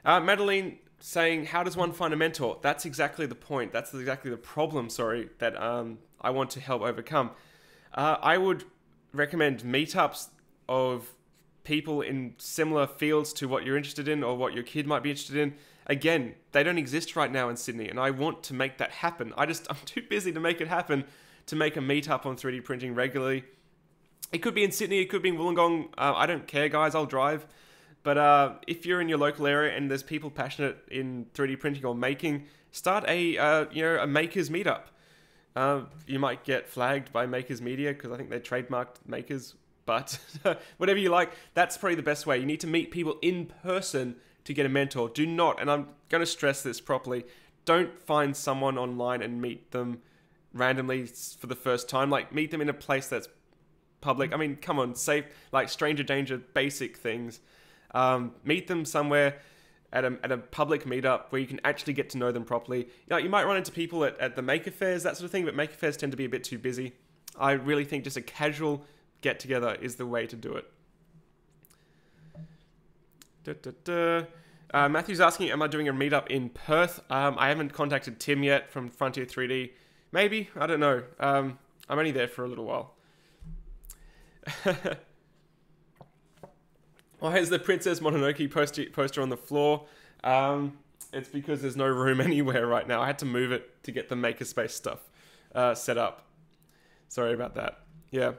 Madeline saying, how does one find a mentor? That's exactly the point. That's exactly the problem, that I want to help overcome. I would recommend meetups of people in similar fields to what you're interested in or what your kid might be interested in. Again, they don't exist right now in Sydney, and I want to make that happen. I'm too busy to make it happen to make a meetup on 3D printing regularly. It could be in Sydney, it could be in Wollongong. I don't care, guys, I'll drive. But if you're in your local area and there's people passionate in 3D printing or making, start a Makers meetup. You might get flagged by Makers Media because I think they trademarked Makers, but whatever you like, that's probably the best way. You need to meet people in person to get a mentor. Do not, and I'm going to stress this properly, don't find someone online and meet them randomly for the first time. Meet them in a place that's public. I mean, come on, safe, stranger danger, basic things. Meet them somewhere at a public meetup where you can actually get to know them properly. You might run into people at the maker fairs, that sort of thing, but maker fairs tend to be a bit too busy. I really think just a casual get-together is the way to do it. Matthew's asking, am I doing a meetup in Perth? I haven't contacted Tim yet from Frontier 3D. Maybe, I don't know. I'm only there for a little while. Why is the Princess Mononoke poster on the floor? It's because there's no room anywhere right now. I had to move it to get the Makerspace stuff set up. Sorry about that. Yeah.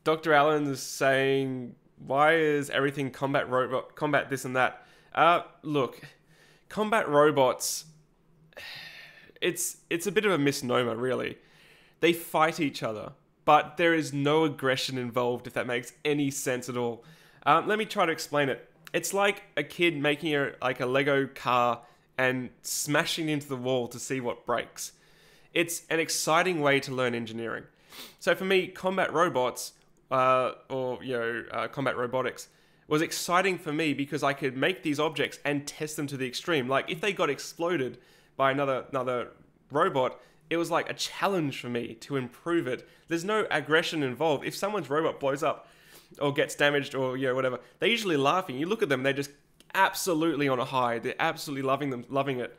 Dr. Allen is saying, why is everything combat robot, combat this and that? Look, combat robots, it's a bit of a misnomer, really. They fight each other, but there is no aggression involved, if that makes any sense at all. Let me try to explain it. It's like a kid making a Lego car and smashing into the wall to see what breaks. It's an exciting way to learn engineering. So for me, combat robots, combat robotics was exciting for me because I could make these objects and test them to the extreme. Like if they got exploded by another robot, it was like a challenge for me to improve it. There's no aggression involved. If someone's robot blows up or gets damaged or whatever, they're usually laughing. You look at them, they're just absolutely on a high. They're absolutely loving it.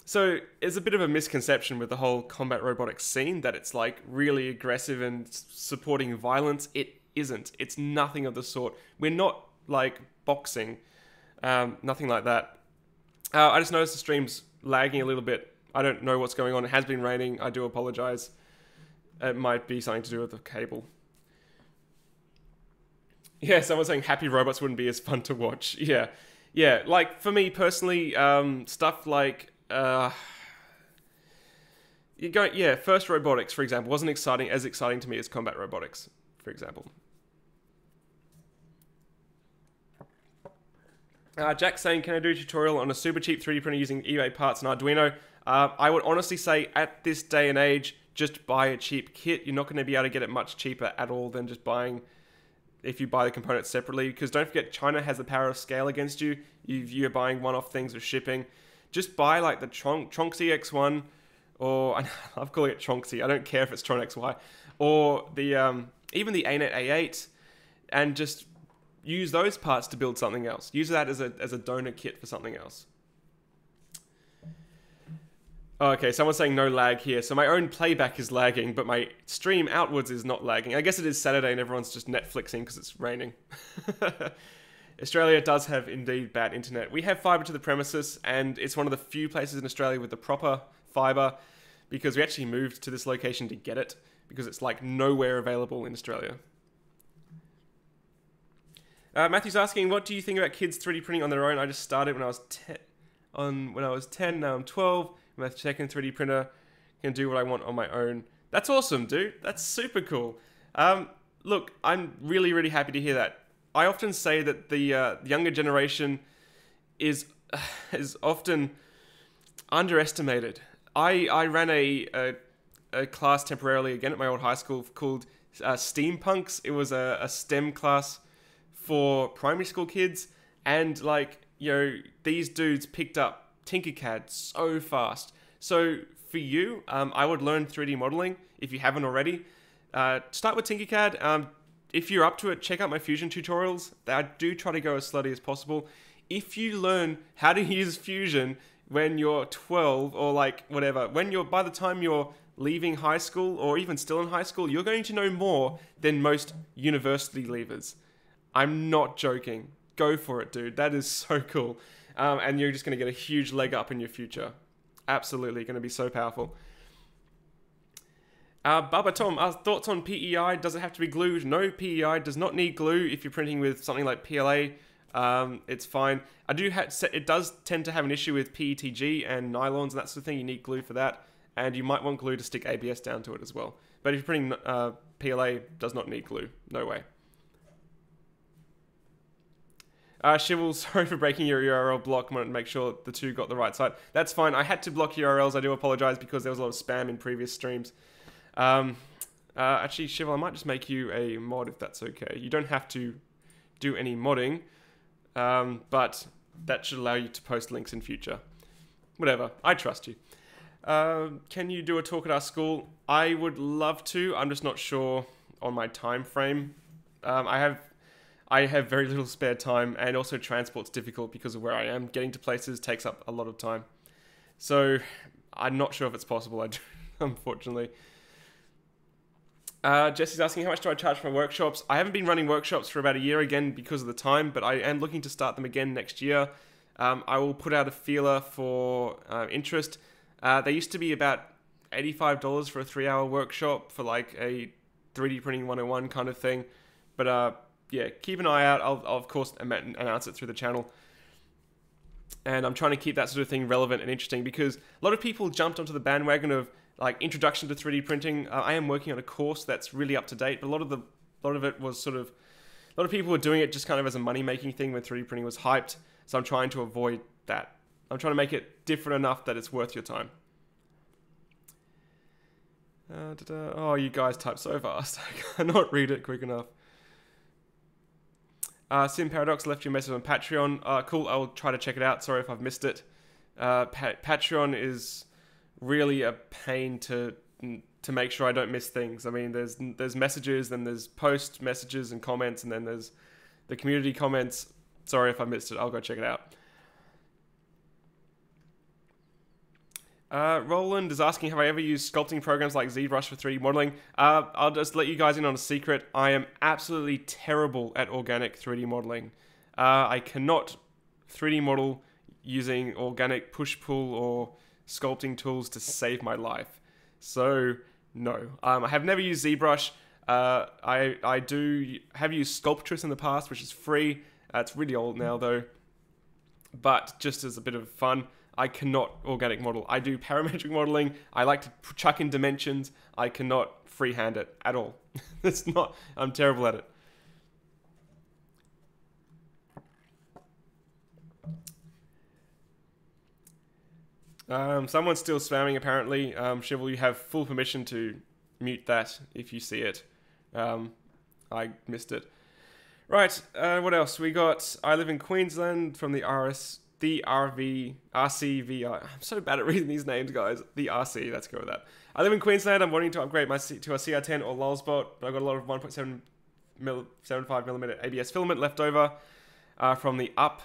So there's a bit of a misconception with the whole combat robotics scene that it's like really aggressive and supporting violence. It isn't. It's nothing of the sort. We're not like boxing. Nothing like that. I just noticed the stream's lagging a little bit. I don't know what's going on. It has been raining. I do apologize. It might be something to do with the cable. Yeah, someone's saying happy robots wouldn't be as fun to watch. Yeah. Like for me personally, stuff like First Robotics, for example, wasn't as exciting to me as combat robotics, for example. Jack's saying, can I do a tutorial on a super cheap 3D printer using eBay parts and Arduino? I would honestly say at this day and age, just buy a cheap kit. You're not going to be able to get it much cheaper at all than just buying, if you buy the components separately. Because don't forget, China has the power of scale against you. You're buying one-off things with shipping. Just buy like the Tronxy X1, or I love calling it Tronxy. I don't care if it's Tron XY, or the even the ANET A8, and just use those parts to build something else. Use that as a donor kit for something else. Okay, someone's saying no lag here. So my own playback is lagging, but my stream outwards is not lagging. I guess it is Saturday and everyone's just Netflixing because it's raining. Australia does have indeed bad internet. We have fibre to the premises, and it's one of the few places in Australia with the proper fibre, because we actually moved to this location to get it, because it's like nowhere available in Australia. Matthew's asking, what do you think about kids 3D printing on their own? I just started when I was 10, now I'm 12. My second 3D printer can do what I want on my own. That's awesome, dude. That's super cool. Look, I'm really, really happy to hear that. I often say that the younger generation is often underestimated. I ran a class temporarily again at my old high school called Steampunks. It was a STEM class for primary school kids, and these dudes picked up Tinkercad so fast. So for you, I would learn 3D modeling if you haven't already. Start with Tinkercad. If you're up to it, check out my Fusion tutorials. I do try to go as slowly as possible. If you learn how to use Fusion when you're 12 or whatever, by the time you're leaving high school or even still in high school, you're going to know more than most university leavers. I'm not joking. Go for it, dude. That is so cool. And you're just going to get a huge leg up in your future. Absolutely going to be so powerful. Baba Tom, thoughts on PEI? Does it have to be glue? No, PEI does not need glue if you're printing with something like PLA. It's fine. It does tend to have an issue with PETG and nylons and that sort of thing. You need glue for that. And you might want glue to stick ABS down to it as well. But if you're printing PLA, does not need glue. No way. Shivel, sorry for breaking your URL block. I wanted to make sure the two got the right site. That's fine. I had to block URLs. I do apologize because there was a lot of spam in previous streams. Actually, Shivel, I might just make you a mod if that's okay. You don't have to do any modding, but that should allow you to post links in future. Whatever. I trust you. Can you do a talk at our school? I would love to. I'm just not sure on my time frame. I have I have very little spare time, and also transport's difficult because of where I am. Getting to places takes up a lot of time. So I'm not sure if it's possible, unfortunately. Jesse's asking, how much do I charge for my workshops? I haven't been running workshops for about a year again because of the time, but I am looking to start them again next year. I will put out a feeler for interest. They used to be about $85 for a 3-hour workshop for like a 3D printing 101 kind of thing. But yeah, keep an eye out. I'll of course announce it through the channel. And I'm trying to keep that sort of thing relevant and interesting because a lot of people jumped onto the bandwagon of like introduction to 3D printing. I am working on a course that's really up to date, but a lot of it was sort of, a lot of people were doing it just kind of as a money-making thing when 3D printing was hyped. So I'm trying to avoid that. I'm trying to make it different enough that it's worth your time. Oh, you guys type so fast. I cannot read it quick enough. Sim Paradox left you a message on Patreon. Cool, I'll try to check it out. Sorry if I've missed it. Patreon is really a pain to make sure I don't miss things. I mean, there's messages, then there's post messages and comments, and then there's the community comments. Sorry if I missed it. I'll go check it out. Roland is asking, have I ever used sculpting programs like ZBrush for 3D modeling? I'll just let you guys in on a secret. I am absolutely terrible at organic 3D modeling. I cannot 3D model using organic push-pull or sculpting tools to save my life. So, no. I have never used ZBrush. I do have used Sculptress in the past, which is free. It's really old now, though. But just as a bit of fun, I cannot organic model. I do parametric modeling. I like to chuck in dimensions. I cannot freehand it at all. It's not, I'm terrible at it. Someone's still spamming apparently. Shivel, you have full permission to mute that if you see it. I missed it. Right, what else? We got I live in Queensland from the RCVI. I'm so bad at reading these names, guys. The RC, let's go with that. I live in Queensland. I'm wanting to upgrade to a CR10 or LulzBot, but I've got a lot of 1.75mm ABS filament left over from the Up.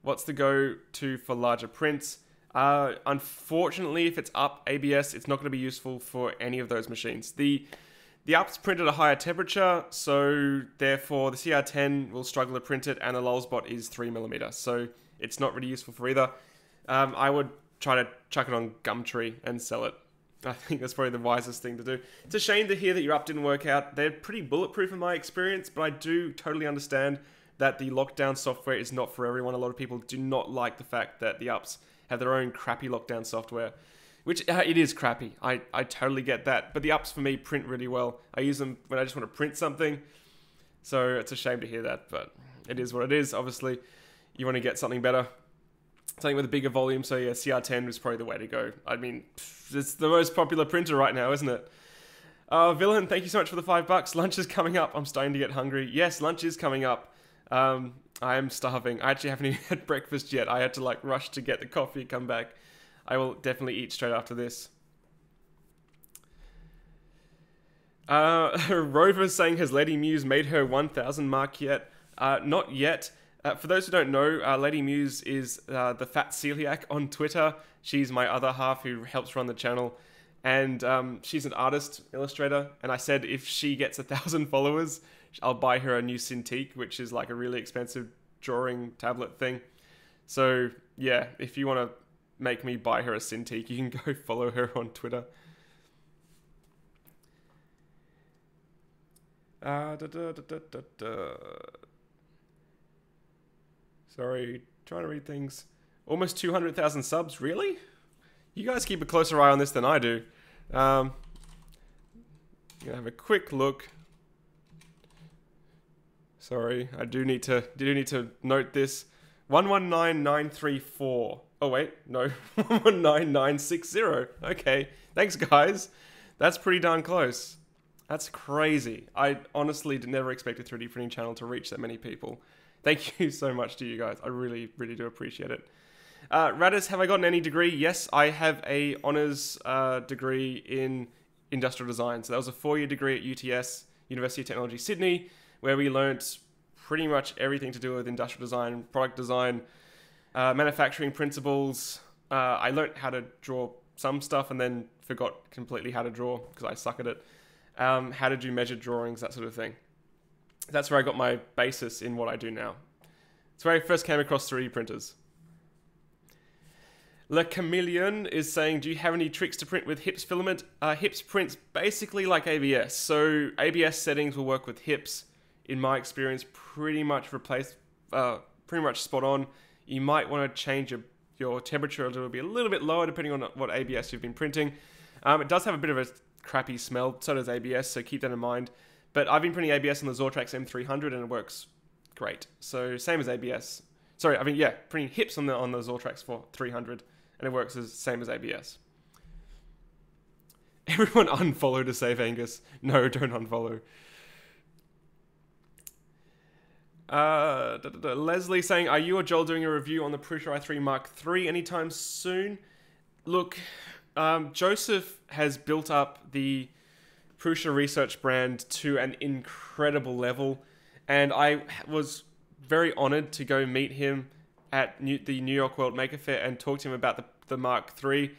What's the go-to for larger prints? Unfortunately, if it's Up ABS, it's not going to be useful for any of those machines. The Up's print at a higher temperature, so therefore the CR10 will struggle to print it, and the LulzBot is 3mm, so it's not really useful for either. I would try to chuck it on Gumtree and sell it. I think that's probably the wisest thing to do. It's a shame to hear that your Up didn't work out. They're pretty bulletproof in my experience, but I do totally understand that the lockdown software is not for everyone. A lot of people do not like the fact that the Ups have their own crappy lockdown software. Which, it is crappy. I totally get that. But the Ups, for me, print really well. I use them when I just want to print something. So it's a shame to hear that, but it is what it is. Obviously, you want to get something better. Something with a bigger volume, so yeah, CR10 was probably the way to go. I mean, it's the most popular printer right now, isn't it? Villain, thank you so much for the $5. Lunch is coming up. I'm starting to get hungry. Yes, lunch is coming up. I am starving. I actually haven't even had breakfast yet. I had to rush to get the coffee and come back. I will definitely eat straight after this. Rover's saying, has Lady Muse made her 1,000 mark yet? Not yet. For those who don't know, Lady Muse is the fat celiac on Twitter. She's my other half who helps run the channel. And she's an artist, illustrator. And I said if she gets 1,000 followers, I'll buy her a new Cintiq, which is like a really expensive drawing tablet thing. So yeah, if you want to make me buy her a Cintiq, you can go follow her on Twitter. Sorry, trying to read things. Almost 200,000 subs, really? You guys keep a closer eye on this than I do. I'm gonna have a quick look. Sorry, I do need to note this. 119934. Oh wait, no, 119960. Okay, thanks guys. That's pretty darn close. That's crazy. I honestly never expected 3D printing channel to reach that many people. Thank you so much to you guys. I really, really do appreciate it. Radis, have I gotten any degree? Yes, I have a honours degree in industrial design. So that was a 4-year degree at UTS, University of Technology, Sydney, where we learnt pretty much everything to do with industrial design, product design, manufacturing principles. I learned how to draw some stuff and then forgot completely how to draw because I suck at it. How to do measured drawings, that sort of thing. That's where I got my basis in what I do now. It's where I first came across 3D printers. Le Chameleon is saying, do you have any tricks to print with HIPS filament? HIPS prints basically like ABS. So ABS settings will work with HIPS. In my experience, pretty much spot on. You might want to change your temperature to be a little bit lower depending on what ABS you've been printing. It does have a bit of a crappy smell, so does ABS, so keep that in mind. But I've been printing ABS on the Zortrax M300 and it works great. So same as ABS. Sorry, printing HIPS on the Zortrax for 300 and it works same as ABS. Everyone unfollow to save Angus. No, don't unfollow. Leslie saying, are you or Joel doing a review on the Prusa i3 Mark III anytime soon? Look, Joseph has built up the Prusa research brand to an incredible level, and I was very honored to go meet him at the New York World Maker Fair and talk to him about the Mark III.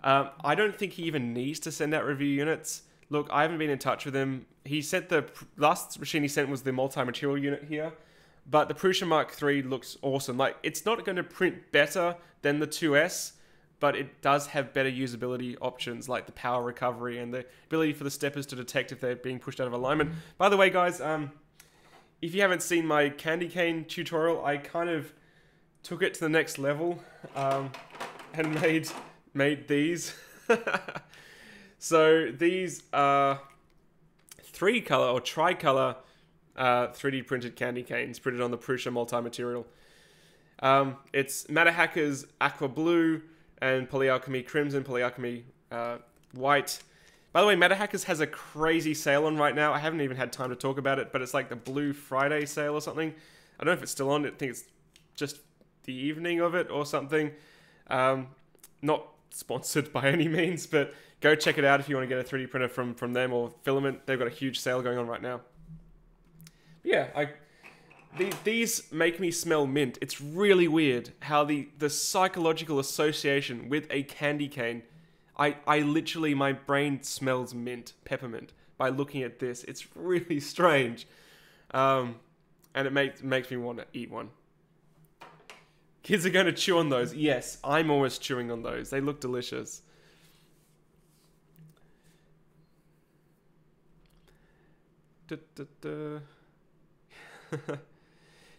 I don't think he even needs to send out review units. Look, I haven't been in touch with him. He said the last machine he sent was the multi-material unit here, but the Prusa Mark III looks awesome. Like, it's not going to print better than the 2S, but it does have better usability options like the power recovery and the ability for the steppers to detect if they're being pushed out of alignment. By the way, guys, if you haven't seen my candy cane tutorial, I kind of took it to the next level and made these. So these are 3-color or tri-color 3D printed candy canes printed on the Prusa multi-material. It's Matahacker's Aqua Blue and Polyalchemy Crimson, Polyalchemy White. By the way, Matahacker's has a crazy sale on right now. I haven't even had time to talk about it, but it's like the Blue Friday sale or something. I don't know if it's still on. I think it's just the evening of it or something. Not sponsored by any means, but go check it out if you want to get a 3D printer from them or Filament. They've got a huge sale going on right now. But yeah, these make me smell mint. It's really weird how the psychological association with a candy cane, I literally, my brain smells mint, peppermint, by looking at this. It's really strange. And it makes me want to eat one. Kids are going to chew on those. Yes, I'm almost chewing on those. They look delicious.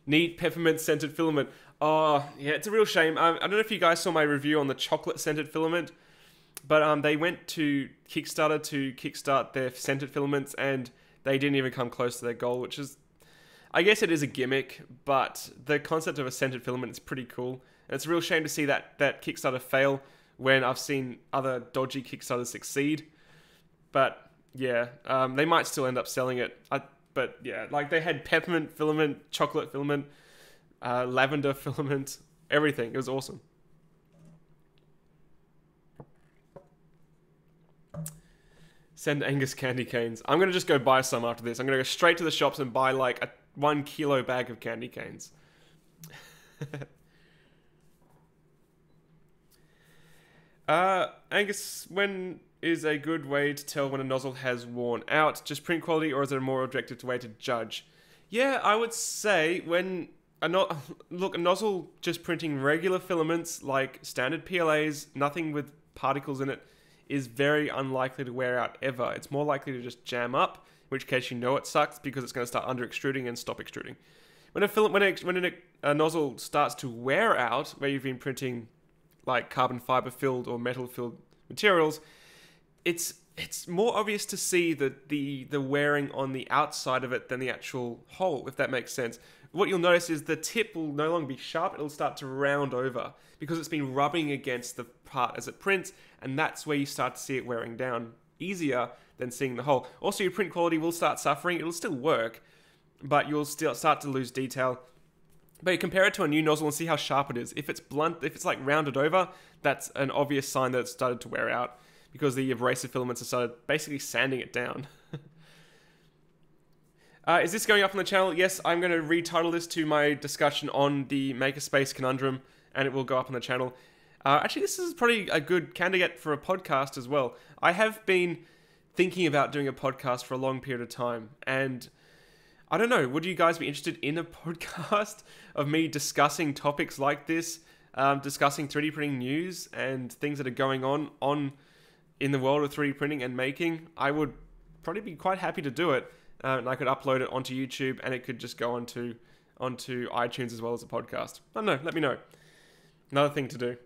Neat peppermint scented filament. Oh, yeah, it's a real shame. I don't know if you guys saw my review on the chocolate scented filament, but they went to Kickstarter to kickstart their scented filaments, and they didn't even come close to their goal, which is, I guess it is a gimmick, but the concept of a scented filament is pretty cool. And it's a real shame to see that Kickstarter fail when I've seen other dodgy Kickstarters succeed. But yeah, they might still end up selling it. But yeah, like they had peppermint filament, chocolate filament, lavender filament, everything. It was awesome. Send Angus candy canes. I'm going to just go buy some after this. I'm going to go straight to the shops and buy like a 1 kilo bag of candy canes. Angus, when is a good way to tell when a nozzle has worn out? Just print quality, or is there a more objective way to judge? Yeah, I would say when a nozzle just printing regular filaments like standard PLAs, nothing with particles in it, is very unlikely to wear out ever. It's more likely to just jam up, in which case you know it sucks because it's going to start under extruding and stop extruding. When a nozzle starts to wear out, where you've been printing like carbon fiber filled or metal filled materials, it's more obvious to see the wearing on the outside of it than the actual hole, if that makes sense. What you'll notice is the tip will no longer be sharp, it'll start to round over because it's been rubbing against the part as it prints, and that's where you start to see it wearing down easier than seeing the hole. Also, your print quality will start suffering. It'll still work, but you'll still start to lose detail. But you compare it to a new nozzle and see how sharp it is. If it's blunt, if it's like rounded over, that's an obvious sign that it's started to wear out because the abrasive filaments have started basically sanding it down. Is this going up on the channel? Yes, I'm going to retitle this to my discussion on the Makerspace Conundrum, and it will go up on the channel. Actually, this is probably a good candidate for a podcast as well. I have been thinking about doing a podcast for a long period of time, and I don't know, would you guys be interested in a podcast of me discussing topics like this, discussing 3D printing news and things that are going on in the world of 3D printing and making? I would probably be quite happy to do it, and I could upload it onto YouTube, and it could just go onto iTunes as well as a podcast. I don't know, let me know. Another thing to do.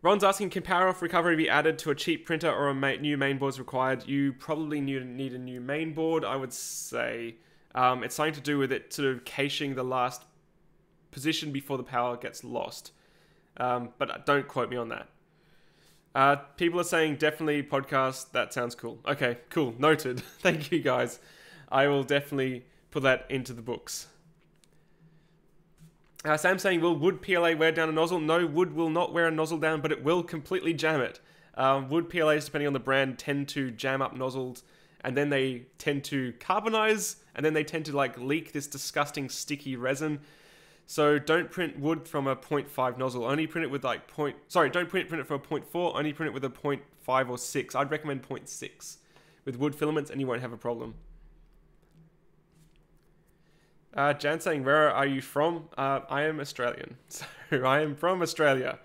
Ron's asking, can power off recovery be added to a cheap printer or a new main board is required? You probably need a new main board, I would say. It's something to do with it sort of caching the last position before the power gets lost. But don't quote me on that. People are saying definitely podcast. That sounds cool. Okay, cool. Noted. Thank you guys. I will definitely put that into the books. Sam's saying, will wood PLA wear down a nozzle? No, wood will not wear a nozzle down, but it will completely jam it. Wood PLAs, depending on the brand, tend to jam up nozzles, and then they tend to carbonize, and then they tend to like leak this disgusting sticky resin. So don't print wood from a 0.5 nozzle. Only print it with like don't print it from a 0.4. Only print it with a 0.5 or 6. I'd recommend 0.6 with wood filaments, and you won't have a problem. Jan saying, where are you from? I am Australian. So I am from Australia.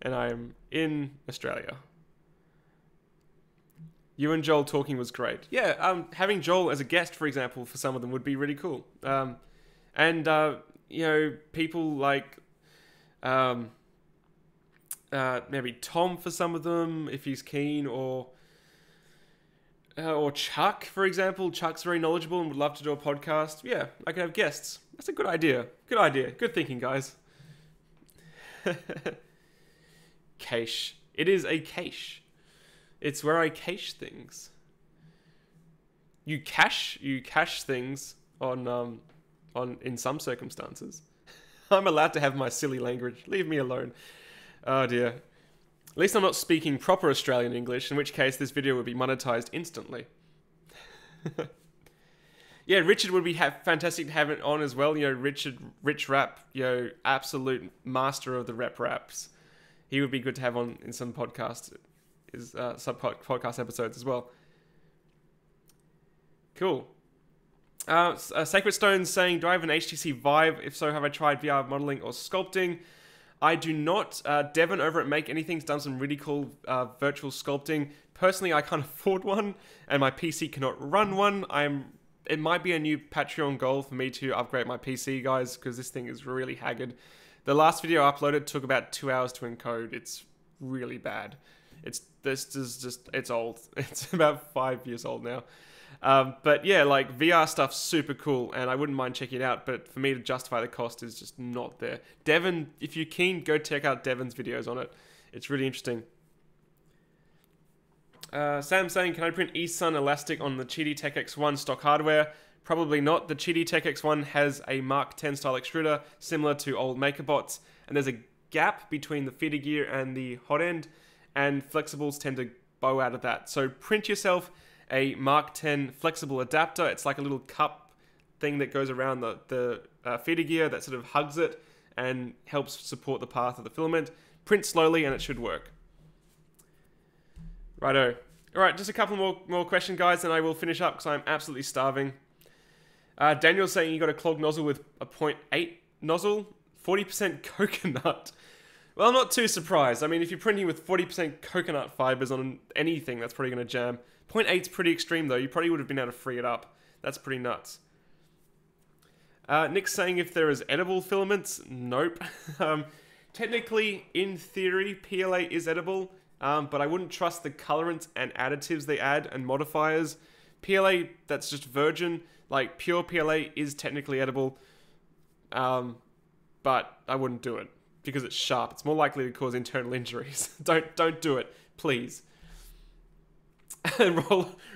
And I am in Australia. You and Joel talking was great. Yeah, having Joel as a guest, for example, for some of them would be really cool. You know, people like maybe Tom for some of them, if he's keen, or Chuck, for example. Chuck's very knowledgeable and would love to do a podcast. Yeah, I could have guests. That's a good idea. Good idea. Good thinking, guys. Cache. It is a cache. It's where I cache things. You cache things on in some circumstances. I'm allowed to have my silly language. Leave me alone. Oh dear. At least I'm not speaking proper Australian English, in which case this video would be monetized instantly. Yeah, Richard would be fantastic to have it on as well. You know, Rich Rap, you know, absolute master of the rep raps. He would be good to have on in some podcast episodes as well. Cool. Sacred Stone's saying, do I have an HTC Vive? If so, have I tried VR modeling or sculpting? I do not. Devon over at Make Anything's done some really cool virtual sculpting. Personally, I can't afford one, and my PC cannot run one. It might be a new Patreon goal for me to upgrade my PC, guys, because this thing is really haggard. The last video I uploaded took about 2 hours to encode. It's really bad. It's old. It's about 5 years old now. But yeah, like VR stuff's super cool, and I wouldn't mind checking it out, but for me to justify the cost is just not there. Devon, if you're keen, go check out Devon's videos on it. It's really interesting. Sam saying, can I print eSun Elastic on the Cheedy Tech X1 stock hardware? Probably not. The Cheedy Tech X1 has a Mark 10 style extruder, similar to old MakerBots, and there's a gap between the feeder gear and the hot end, and flexibles tend to bow out of that. So print yourself a Mark 10 flexible adapter. It's like a little cup thing that goes around the feeder gear that sort of hugs it and helps support the path of the filament. Print slowly and it should work. Righto. Alright, just a couple more questions, guys, and I will finish up because I'm absolutely starving. Daniel's saying you got a clogged nozzle with a 0.8 nozzle, 40% coconut. Well, I'm not too surprised. I mean, if you're printing with 40% coconut fibers on anything, that's probably going to jam. 0.8's pretty extreme, though. You probably would have been able to free it up. That's pretty nuts. Nick's saying if there is edible filaments, nope. Technically, in theory, PLA is edible, but I wouldn't trust the colorants and additives they add and modifiers. PLA, that's just virgin. Like, pure PLA is technically edible, but I wouldn't do it because it's sharp. It's more likely to cause internal injuries. Don't do it, please. And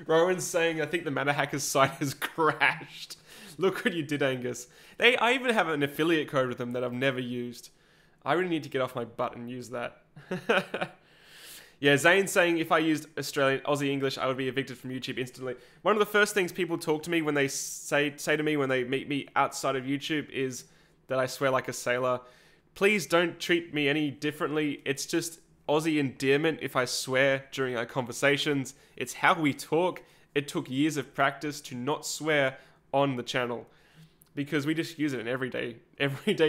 Rowan's saying, I think the Matter Hackers site has crashed. Look what you did, Angus. I even have an affiliate code with them that I've never used. I really need to get off my butt and use that. Yeah, Zane's saying if I used Aussie English, I would be evicted from YouTube instantly. One of the first things people talk to me when they say to me when they meet me outside of YouTube is that I swear like a sailor. Please don't treat me any differently. It's just Aussie endearment if I swear during our conversations. It's how we talk. It took years of practice to not swear on the channel because we just use it in everyday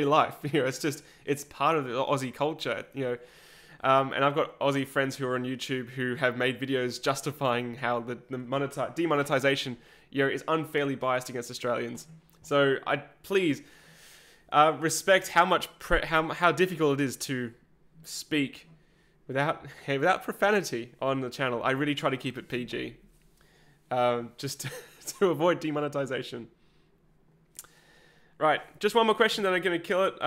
life. You know, it's part of the Aussie culture. You know. And I've got Aussie friends who are on YouTube who have made videos justifying how the demonetization, you know, is unfairly biased against Australians. So I please respect how difficult it is to speak without profanity on the channel. I really try to keep it PG, just to avoid demonetization. Right, just one more question, then I'm going to kill it.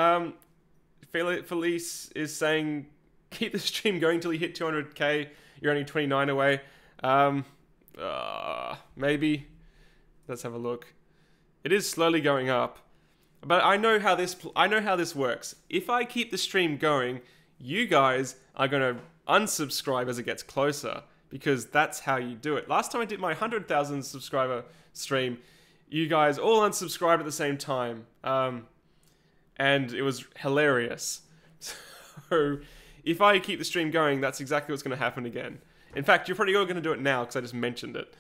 Felice is saying, keep the stream going till you hit 200k. You're only 29 away. Maybe. Let's have a look. It is slowly going up, but I know how this works. If I keep the stream going, you guys are gonna unsubscribe as it gets closer because that's how you do it. Last time I did my 100,000 subscriber stream, you guys all unsubscribed at the same time, and it was hilarious. So. If I keep the stream going, that's exactly what's going to happen again. In fact, you're probably all going to do it now because I just mentioned it.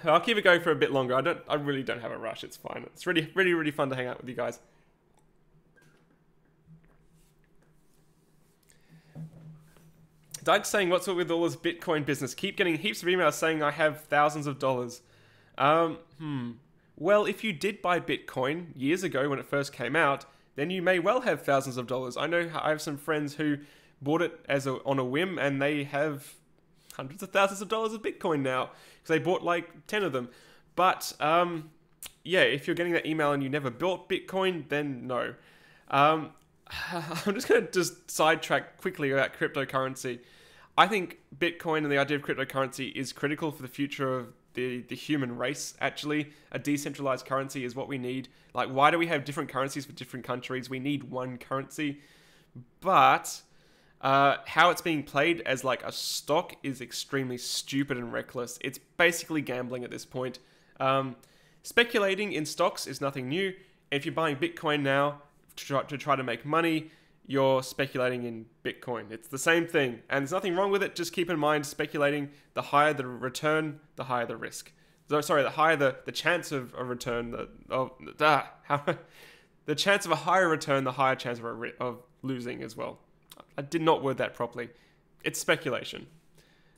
I'll keep it going for a bit longer. I really don't have a rush. It's fine. It's really, really, really fun to hang out with you guys. Doug's saying, what's up with all this Bitcoin business? Keep getting heaps of emails saying I have thousands of dollars. Well, if you did buy Bitcoin years ago when it first came out, then you may well have thousands of dollars. I know I have some friends who bought it on a whim and they have hundreds of thousands of dollars of Bitcoin now because they bought like 10 of them. But yeah, if you're getting that email and you never bought Bitcoin, then no. I'm just going to sidetrack quickly about cryptocurrency. I think Bitcoin and the idea of cryptocurrency is critical for the future of the human race. Actually, a decentralized currency is what we need. Like, why do we have different currencies for different countries? We need one currency. But how it's being played as like a stock is extremely stupid and reckless. It's basically gambling at this point. Speculating in stocks is nothing new. If you're buying Bitcoin now to try to make money, you're speculating in Bitcoin. It's the same thing, and there's nothing wrong with it. Just keep in mind, speculating, the higher the return, the higher the risk. Sorry, the higher the chance of a return, the chance of a higher return, the higher chance of losing as well. I did not word that properly. It's speculation.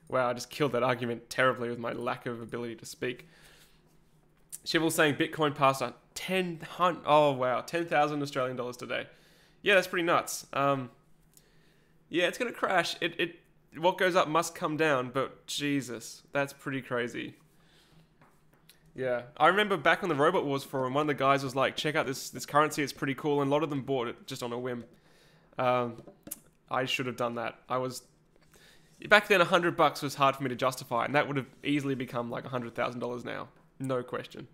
Wow, I just killed that argument terribly with my lack of ability to speak. Shivel's saying Bitcoin passed 10,000 Australian dollars today. Yeah, that's pretty nuts. Yeah, it's gonna crash. What goes up must come down, but Jesus, that's pretty crazy. Yeah, I remember back on the Robot Wars forum, one of the guys was like, check out this currency, it's pretty cool, and a lot of them bought it just on a whim. I should have done that. Back then, $100 was hard for me to justify, and that would have easily become like $100,000 now. No question.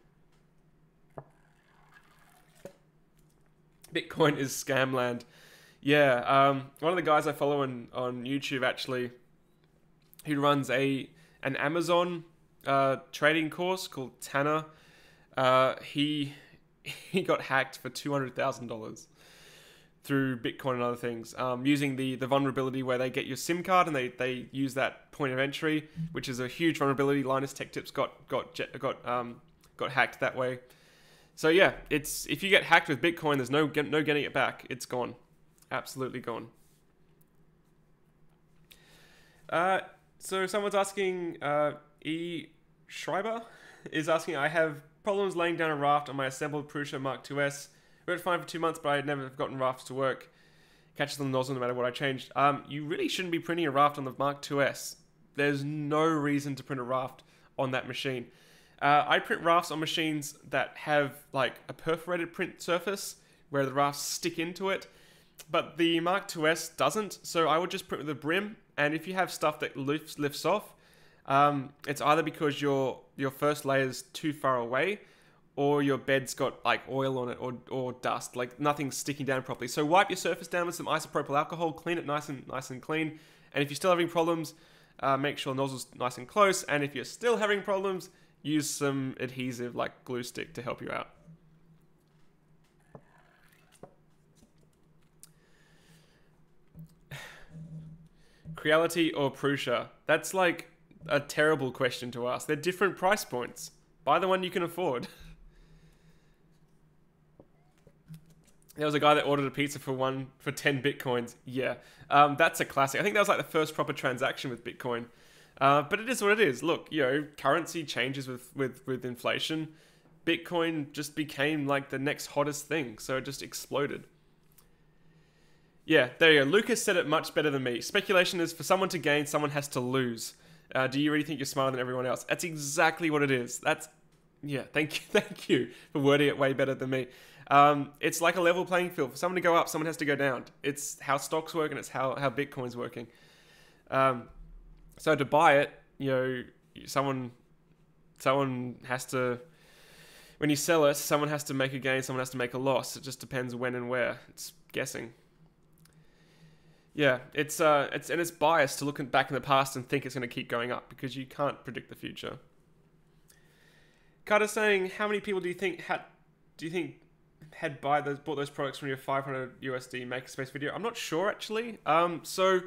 Bitcoin is scam land. Yeah, one of the guys I follow on YouTube actually, who runs an Amazon trading course called Tanner. He got hacked for $200,000 through Bitcoin and other things, using the vulnerability where they get your SIM card and they use that point of entry, which is a huge vulnerability. Linus Tech Tips got hacked that way. So yeah, if you get hacked with Bitcoin, there's no getting it back. It's gone, absolutely gone. So someone's asking, Schreiber is asking, I have problems laying down a raft on my assembled Prusa Mark IIs. Worked fine for 2 months, but I had never gotten rafts to work. Catches on the nozzle no matter what I changed. You really shouldn't be printing a raft on the Mark IIs. There's no reason to print a raft on that machine. I print rafts on machines that have like a perforated print surface where the rafts stick into it, but the Mark IIs doesn't. So I would just print with a brim, and if you have stuff that lifts off, it's either because your first layer is too far away, or your bed's got like oil on it or dust, like nothing's sticking down properly. So wipe your surface down with some isopropyl alcohol, clean it nice and clean. And if you're still having problems, make sure the nozzle's nice and close. And if you're still having problems, use some adhesive like glue stick to help you out. Creality or Prusa? That's like a terrible question to ask. They're different price points. Buy the one you can afford. There was a guy that ordered a pizza for 10 Bitcoins. Yeah, that's a classic. I think that was like the first proper transaction with Bitcoin. But it is what it is. Look, you know, currency changes with inflation. Bitcoin just became like the next hottest thing. So it just exploded. Yeah, there you go. Lucas said it much better than me. Speculation is for someone to gain, someone has to lose. Do you really think you're smarter than everyone else? That's exactly what it is. Yeah, thank you for wording it way better than me. It's like a level playing field. For someone to go up, someone has to go down. It's how stocks work and it's how Bitcoin's working. So to buy it, you know, someone has to, when you sell it, someone has to make a gain, someone has to make a loss. It just depends when and where. It's guessing. Yeah, it's biased to look back in the past and think it's going to keep going up because you can't predict the future. Carter's saying, how many people do you think bought those products from your 500 USD Makerspace video? I'm not sure actually. So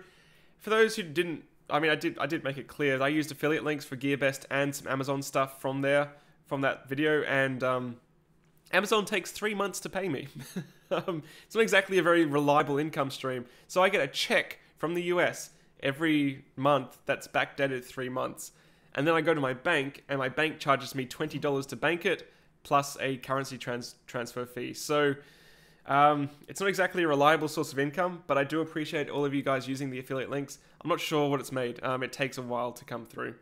for those who didn't, I mean, I did make it clear that I used affiliate links for GearBest and some Amazon stuff from that video, and Amazon takes 3 months to pay me. It's not exactly a very reliable income stream. So I get a check from the US every month that's backdated 3 months. And then I go to my bank, and my bank charges me $20 to bank it, plus a currency transfer fee. So it's not exactly a reliable source of income, but I do appreciate all of you guys using the affiliate links. I'm not sure what it's made. It takes a while to come through.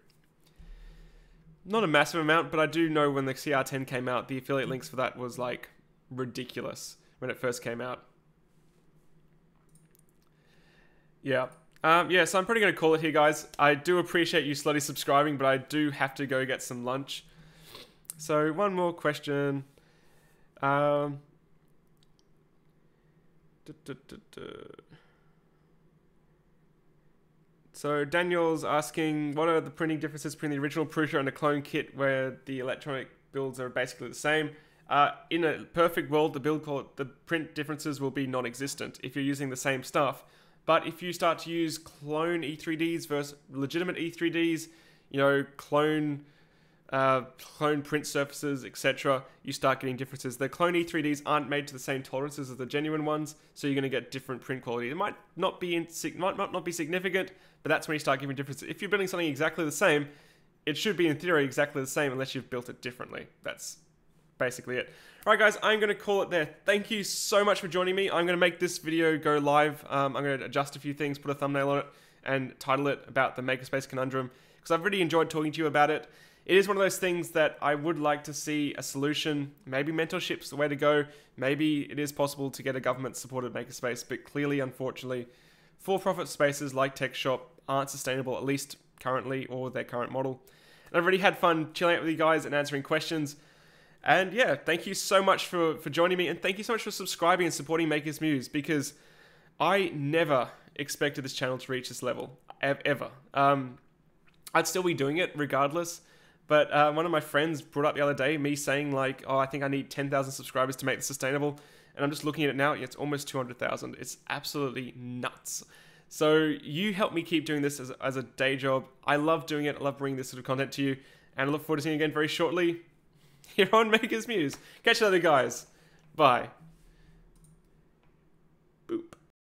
Not a massive amount, but I do know when the CR10 came out, the affiliate links for that was like ridiculous when it first came out. Yeah. So I'm probably going to call it here, guys. I do appreciate you slowly subscribing, but I do have to go get some lunch. So one more question. So Daniel's asking, what are the printing differences between the original Prusa and the clone kit where the electronic builds are basically the same? In a perfect world, the print differences will be non-existent if you're using the same stuff. But if you start to use clone E3Ds versus legitimate E3Ds, you know, clone print surfaces, etc., you start getting differences. The clone E3Ds aren't made to the same tolerances as the genuine ones, so you're going to get different print quality. It might not be significant, but that's when you start getting differences. If you're building something exactly the same, it should be in theory exactly the same unless you've built it differently. That's basically it. All right, guys, I'm going to call it there. Thank you so much for joining me. I'm going to make this video go live. I'm going to adjust a few things, put a thumbnail on it, and title it about the Makerspace Conundrum, because I've really enjoyed talking to you about it. It is one of those things that I would like to see a solution. Maybe mentorship's the way to go. Maybe it is possible to get a government-supported makerspace, but clearly, unfortunately, for-profit spaces like TechShop aren't sustainable, at least currently, or their current model. And I've really had fun chilling out with you guys and answering questions. And yeah, thank you so much for joining me, and thank you so much for subscribing and supporting Makers Muse, because I never expected this channel to reach this level, ever. I'd still be doing it regardless, but one of my friends brought up the other day, me saying like, oh, I think I need 10,000 subscribers to make this sustainable, and I'm just looking at it now, it's almost 200,000. It's absolutely nuts. So you help me keep doing this as a day job. I love doing it, I love bringing this sort of content to you, and I look forward to seeing you again very shortly here on Makers Muse. Catch you later, guys. Bye.